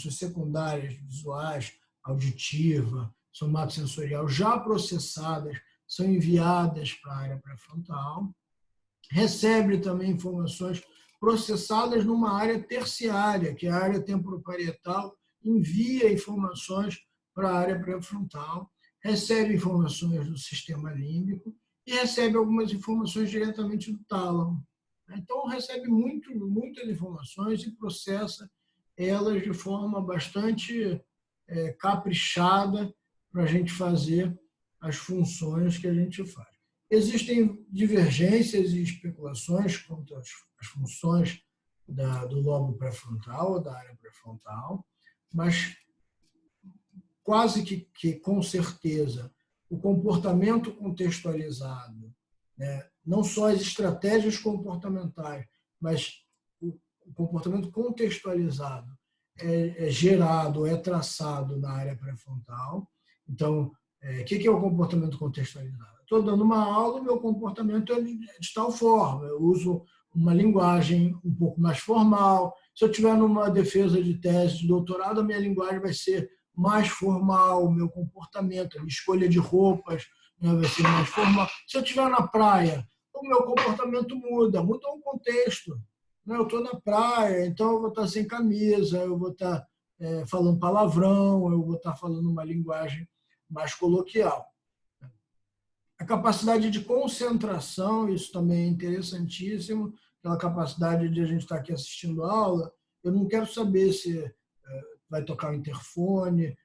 secundárias, visuais, auditiva, somatosensorial, já processadas, são enviadas para a área pré-frontal. Recebe também informações processadas numa área terciária, que é a área temporoparietal, envia informações para a área pré-frontal, recebe informações do sistema límbico e recebe algumas informações diretamente do tálamo. Então, recebe muitas informações e processa elas de forma bastante caprichada para a gente fazer as funções que a gente faz. Existem divergências e especulações quanto às funções do lobo pré-frontal ou da área pré-frontal, mas quase que com certeza o comportamento contextualizado, né, não só as estratégias comportamentais, mas o comportamento contextualizado é gerado, é traçado na área pré-frontal. Então, o que é o comportamento contextualizado? Estou dando uma aula, o meu comportamento é de tal forma, eu uso uma linguagem um pouco mais formal. Se eu estiver numa defesa de tese de doutorado, a minha linguagem vai ser mais formal, o meu comportamento, a minha escolha de roupas, né, vai ser mais formal. Se eu estiver na praia, o meu comportamento muda o contexto. Eu estou na praia, então eu vou estar sem camisa, eu vou estar falando palavrão, eu vou estar falando uma linguagem mais coloquial. A capacidade de concentração, isso também é interessantíssimo, aquela capacidade de a gente estar aqui assistindo a aula, eu não quero saber se vai tocar o interfone,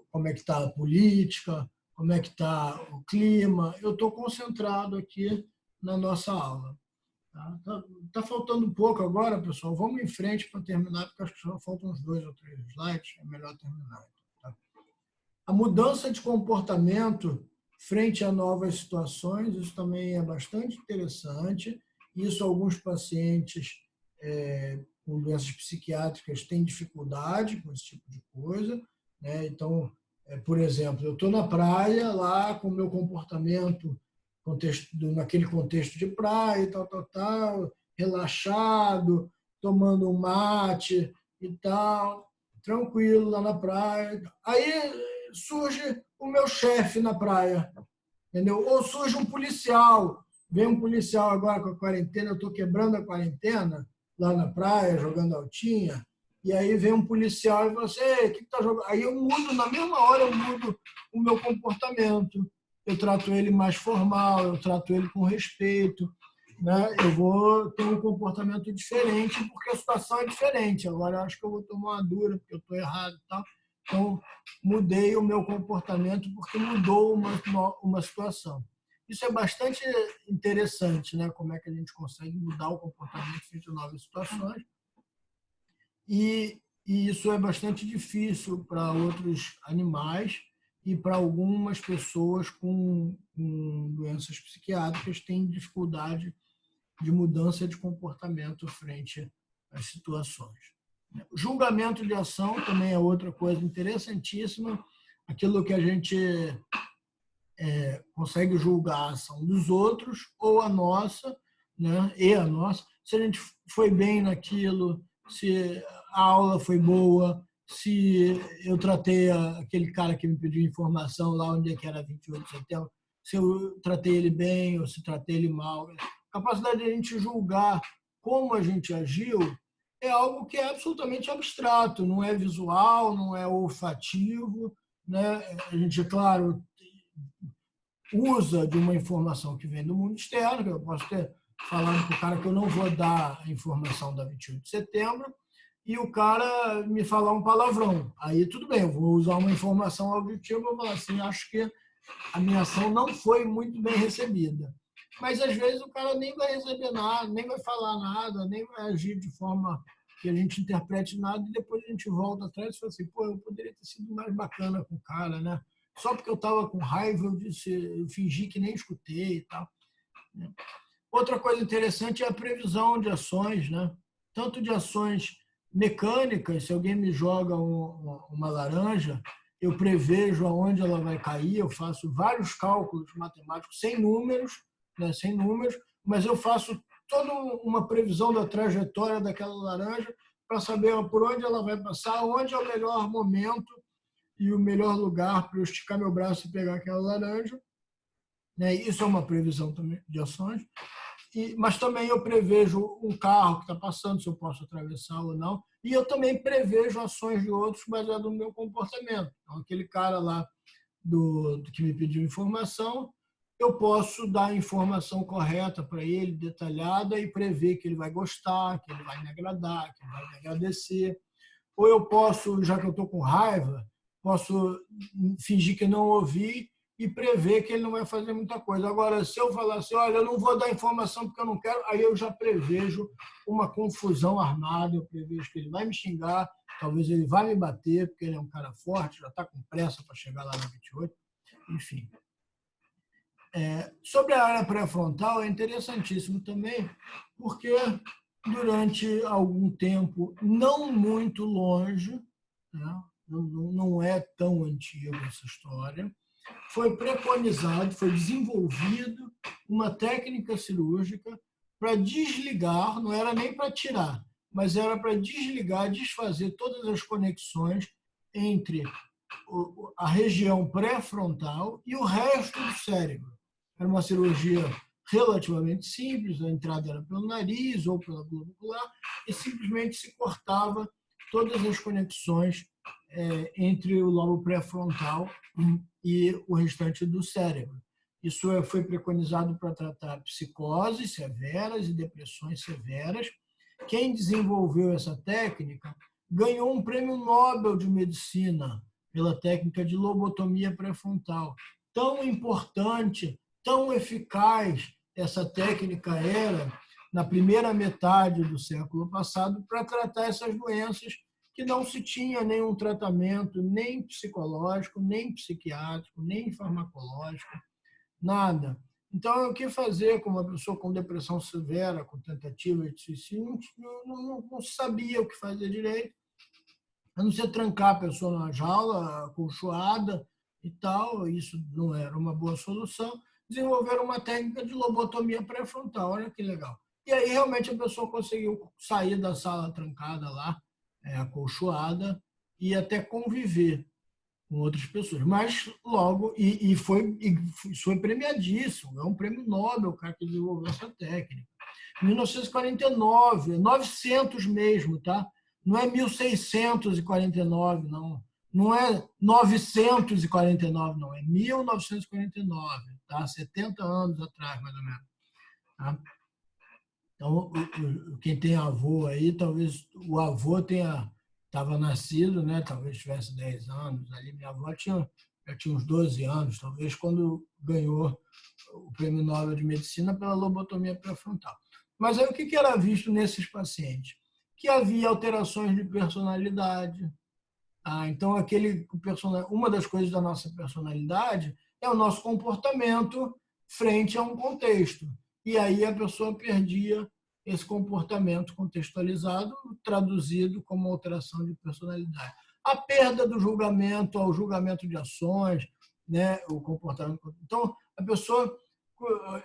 como é que está a política, como é que está o clima. Eu estou concentrado aqui na nossa aula. Tá faltando um pouco agora, pessoal. Vamos em frente para terminar, porque acho que só faltam uns 2 ou 3 slides. É melhor terminar. Tá? A mudança de comportamento frente a novas situações, isso também é bastante interessante. Isso alguns pacientes com doenças psiquiátricas têm dificuldade com esse tipo de coisa. Né? Então, por exemplo, eu estou na praia lá com o meu comportamento naquele contexto de praia, tal, relaxado, tomando um mate e tal, tranquilo lá na praia. Aí surge o meu chefe na praia, entendeu? Ou surge um policial. Vem um policial agora com a quarentena, eu estou quebrando a quarentena lá na praia, jogando altinha, e aí vem um policial e fala assim, o que está jogando? Aí eu mudo, na mesma hora eu mudo o meu comportamento. eu trato ele mais formal, eu trato ele com respeito, né? Eu vou ter um comportamento diferente porque a situação é diferente. Agora eu acho que eu vou tomar uma dura porque eu estou errado e tal. Então, mudei o meu comportamento porque mudou uma situação. Isso é bastante interessante, né? Como é que a gente consegue mudar o comportamento frente a novas situações. E isso é bastante difícil para outros animais e para algumas pessoas com doenças psiquiátricas têm dificuldade de mudança de comportamento frente às situações. O julgamento de ação também é outra coisa interessantíssima, aquilo que a gente consegue julgar a ação dos outros ou a nossa, né? E a nossa, se a gente foi bem naquilo, se a aula foi boa, se eu tratei aquele cara que me pediu informação lá onde é que era 28 de setembro, se eu tratei ele bem ou se tratei ele mal. A capacidade de a gente julgar como a gente agiu é algo que é absolutamente abstrato, não é visual, não é olfativo, né? A gente, claro, usa de uma informação que vem do mundo externo, que eu posso ter falado para o cara que eu não vou dar a informação da 28 de setembro, e o cara me falar um palavrão. Aí tudo bem, eu vou usar uma informação auditiva, eu vou falar assim, acho que a minha ação não foi muito bem recebida. Mas às vezes o cara nem vai receber nada, nem vai falar nada, nem vai agir de forma que a gente interprete nada, e depois a gente volta atrás e fala assim, pô, eu poderia ter sido mais bacana com o cara, né? Só porque eu estava com raiva, eu fingi que nem escutei e tal. Outra coisa interessante é a previsão de ações, né? Tanto de ações mecânicas, se alguém me joga uma laranja, eu prevejo aonde ela vai cair, eu faço vários cálculos matemáticos sem números, né? Sem números, mas eu faço toda uma previsão da trajetória daquela laranja para saber por onde ela vai passar, onde é o melhor momento e o melhor lugar para eu esticar meu braço e pegar aquela laranja. Né? Isso é uma previsão também de ações. Mas também eu prevejo um carro que está passando, se eu posso atravessar ou não. E eu também prevejo ações de outros baseado no meu comportamento. Então, aquele cara lá do que me pediu informação, eu posso dar a informação correta para ele, detalhada, e prever que ele vai gostar, que ele vai me agradar, que ele vai me agradecer. Ou eu posso, já que eu estou com raiva, posso fingir que não ouvi e prever que ele não vai fazer muita coisa. Agora, se eu falar assim, olha, eu não vou dar informação porque eu não quero, aí eu já prevejo uma confusão armada, eu prevejo que ele vai me xingar, talvez ele vai me bater, porque ele é um cara forte, já está com pressa para chegar lá no 28, enfim. Sobre a área pré-frontal, é interessantíssimo também, porque durante algum tempo, não muito longe, né? Não é tão antiga essa história, foi preconizado, foi desenvolvido uma técnica cirúrgica para desligar, não era nem para tirar, mas era para desligar, desfazer todas as conexões entre a região pré-frontal e o resto do cérebro. Era uma cirurgia relativamente simples, a entrada era pelo nariz ou pela glândula ocular, e simplesmente se cortava todas as conexões entre o lobo pré-frontal e o restante do cérebro. Isso foi preconizado para tratar psicoses severas e depressões severas. Quem desenvolveu essa técnica ganhou um prêmio Nobel de Medicina pela técnica de lobotomia pré-frontal. Tão importante, tão eficaz essa técnica era na primeira metade do século passado para tratar essas doenças que não se tinha nenhum tratamento, nem psicológico, nem psiquiátrico, nem farmacológico, nada. Então, o que fazer com uma pessoa com depressão severa, com tentativa de suicídio? Não sabia o que fazer direito, a não ser trancar a pessoa numa jaula, acolchoada e tal, isso não era uma boa solução. Desenvolveram uma técnica de lobotomia pré-frontal, olha que legal. E aí, realmente, a pessoa conseguiu sair da sala trancada lá, acolchoada, e até conviver com outras pessoas. Mas logo, foi premiadíssimo, é um prêmio Nobel, o cara que desenvolveu essa técnica. Em 1949, 900 mesmo, tá? Não é 1649, não. não é 949, não, é 1949, tá? 70 anos atrás, mais ou menos. Tá? Então, quem tem avô aí, talvez o avô estava nascido, né? Talvez tivesse 10 anos. Ali, minha avó já tinha uns 12 anos, talvez, quando ganhou o Prêmio Nobel de Medicina pela lobotomia pré-frontal. Mas aí o que era visto nesses pacientes? Que havia alterações de personalidade. Então, uma das coisas da nossa personalidade é o nosso comportamento frente a um contexto. E aí a pessoa perdia esse comportamento contextualizado, traduzido como alteração de personalidade. A perda do julgamento ao julgamento de ações, né, o comportamento. Então,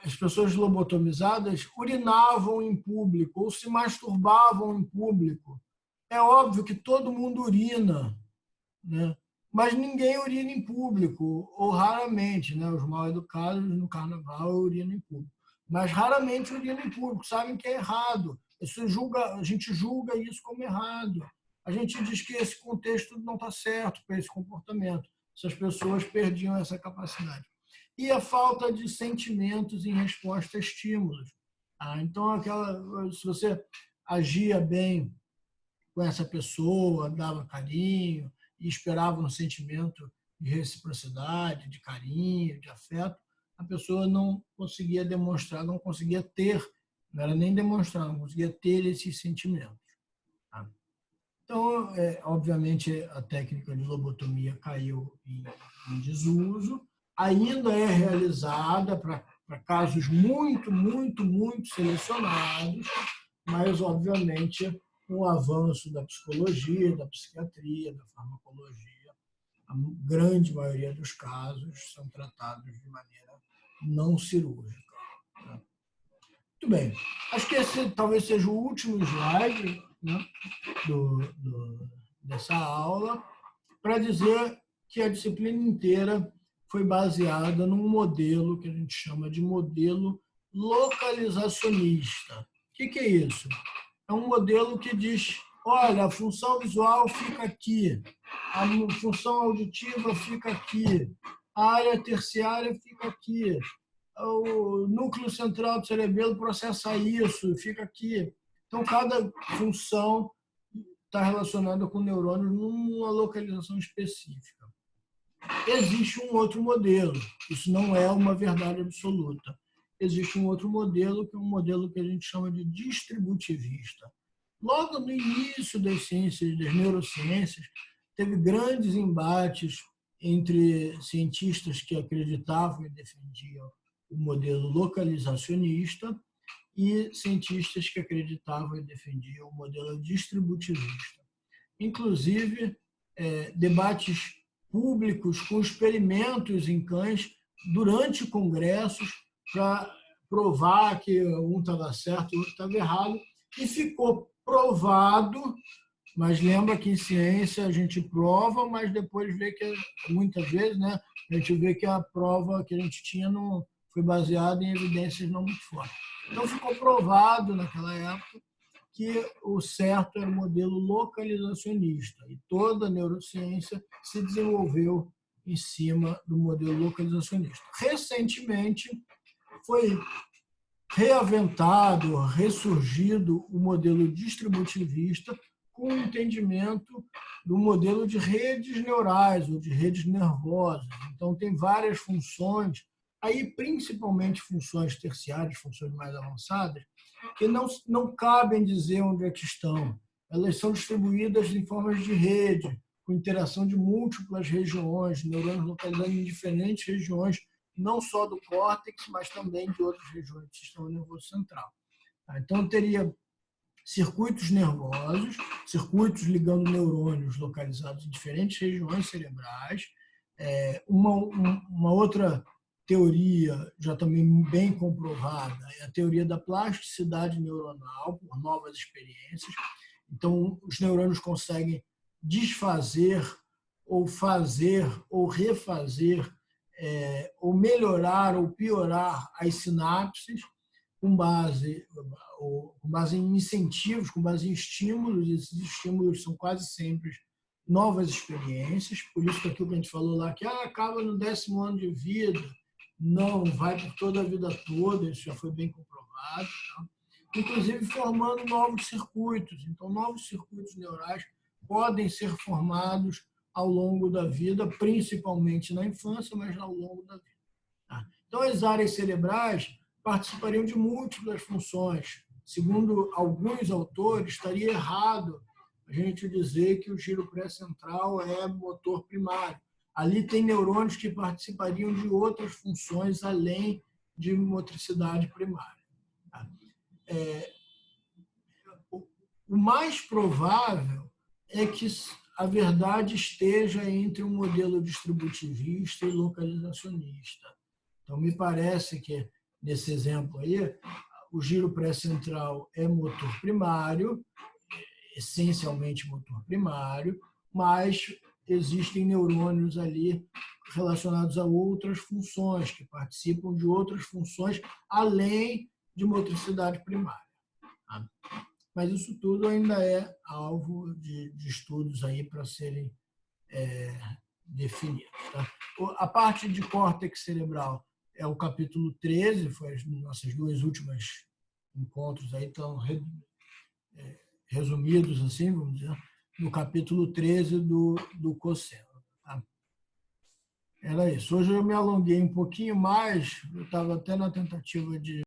as pessoas lobotomizadas urinavam em público ou se masturbavam em público. É óbvio que todo mundo urina, né? Mas ninguém urina em público, ou raramente, né? Os mal educados no carnaval urinam em público, mas raramente urinam em público, sabem que é errado. A gente julga isso como errado. A gente diz que esse contexto não está certo para esse comportamento. Essas pessoas perdiam essa capacidade. E a falta de sentimentos em resposta a estímulos. Então, se você agia bem com essa pessoa, dava carinho e esperava um sentimento de reciprocidade, de carinho, de afeto, a pessoa não conseguia demonstrar, não conseguia ter, não era nem demonstrar, não conseguia ter esses sentimentos. Tá? Então, obviamente, a técnica de lobotomia caiu em desuso, ainda é realizada para casos muito, muito, muito selecionados, mas, obviamente, com o avanço da psicologia, da psiquiatria, da farmacologia, a grande maioria dos casos são tratados de maneira não cirúrgica. Né? Muito bem. Acho que esse talvez seja o último slide, né, dessa aula, para dizer que a disciplina inteira foi baseada num modelo que a gente chama de modelo localizacionista. O que é isso? É um modelo que diz, olha, a função visual fica aqui, a função auditiva fica aqui, a área terciária fica aqui, o núcleo central do cerebelo processa isso, fica aqui. Então, cada função está relacionada com neurônios numa localização específica. Existe um outro modelo, isso não é uma verdade absoluta. Existe um outro modelo, que é um modelo que a gente chama de distributivista. Logo no início das ciências, das neurociências, teve grandes embates entre cientistas que acreditavam e defendiam o modelo localizacionista e cientistas que acreditavam e defendiam o modelo distributivista. Inclusive, debates públicos com experimentos em cães durante congressos para provar que um estava certo e o outro estava errado, e ficou provado, mas lembra que em ciência a gente prova, mas depois vê que, muitas vezes, né, a gente vê que a prova que a gente tinha não foi baseada em evidências não muito fortes. Então, ficou provado naquela época que o certo era o modelo localizacionista, e toda a neurociência se desenvolveu em cima do modelo localizacionista. Recentemente, foi reaventado, ressurgido o modelo distributivista com o entendimento do modelo de redes neurais ou de redes nervosas. Então, tem várias funções, aí principalmente funções terciárias, funções mais avançadas, que não cabem dizer onde é que estão. Elas são distribuídas em formas de rede, com interação de múltiplas regiões, neurônios localizados em diferentes regiões, não só do córtex, mas também de outras regiões do sistema nervoso central. Então, teria circuitos nervosos, circuitos ligando neurônios localizados em diferentes regiões cerebrais. Uma outra teoria, já também bem comprovada, é a teoria da plasticidade neuronal por novas experiências. Então, os neurônios conseguem desfazer ou fazer ou refazer ou melhorar ou piorar as sinapses com base em incentivos, com base em estímulos. Esses estímulos são quase sempre novas experiências, por isso que aquilo que a gente falou lá, que acaba no 10º ano de vida, não, vai por toda a vida toda, isso já foi bem comprovado, tá? Inclusive formando novos circuitos. Então, novos circuitos neurais podem ser formados ao longo da vida, principalmente na infância, mas ao longo da vida. Tá? Então, as áreas cerebrais participariam de múltiplas funções. Segundo alguns autores, estaria errado a gente dizer que o giro pré-central é motor primário. Ali tem neurônios que participariam de outras funções além de motricidade primária. O mais provável é que a verdade esteja entre um modelo distributivista e localizacionista. Então, me parece que, nesse exemplo aí, o giro pré-central é motor primário, essencialmente motor primário, mas existem neurônios ali relacionados a outras funções, que participam de outras funções além de motricidade primária. Tá? Mas isso tudo ainda é alvo de estudos aí para serem definidos. Tá? A parte de córtex cerebral é o capítulo 13, foi as nossas duas últimas encontros aí estão resumidos, assim, vamos dizer, no capítulo 13 do Cosselo. Tá? Era isso. Hoje eu me alonguei um pouquinho mais, eu estava até na tentativa de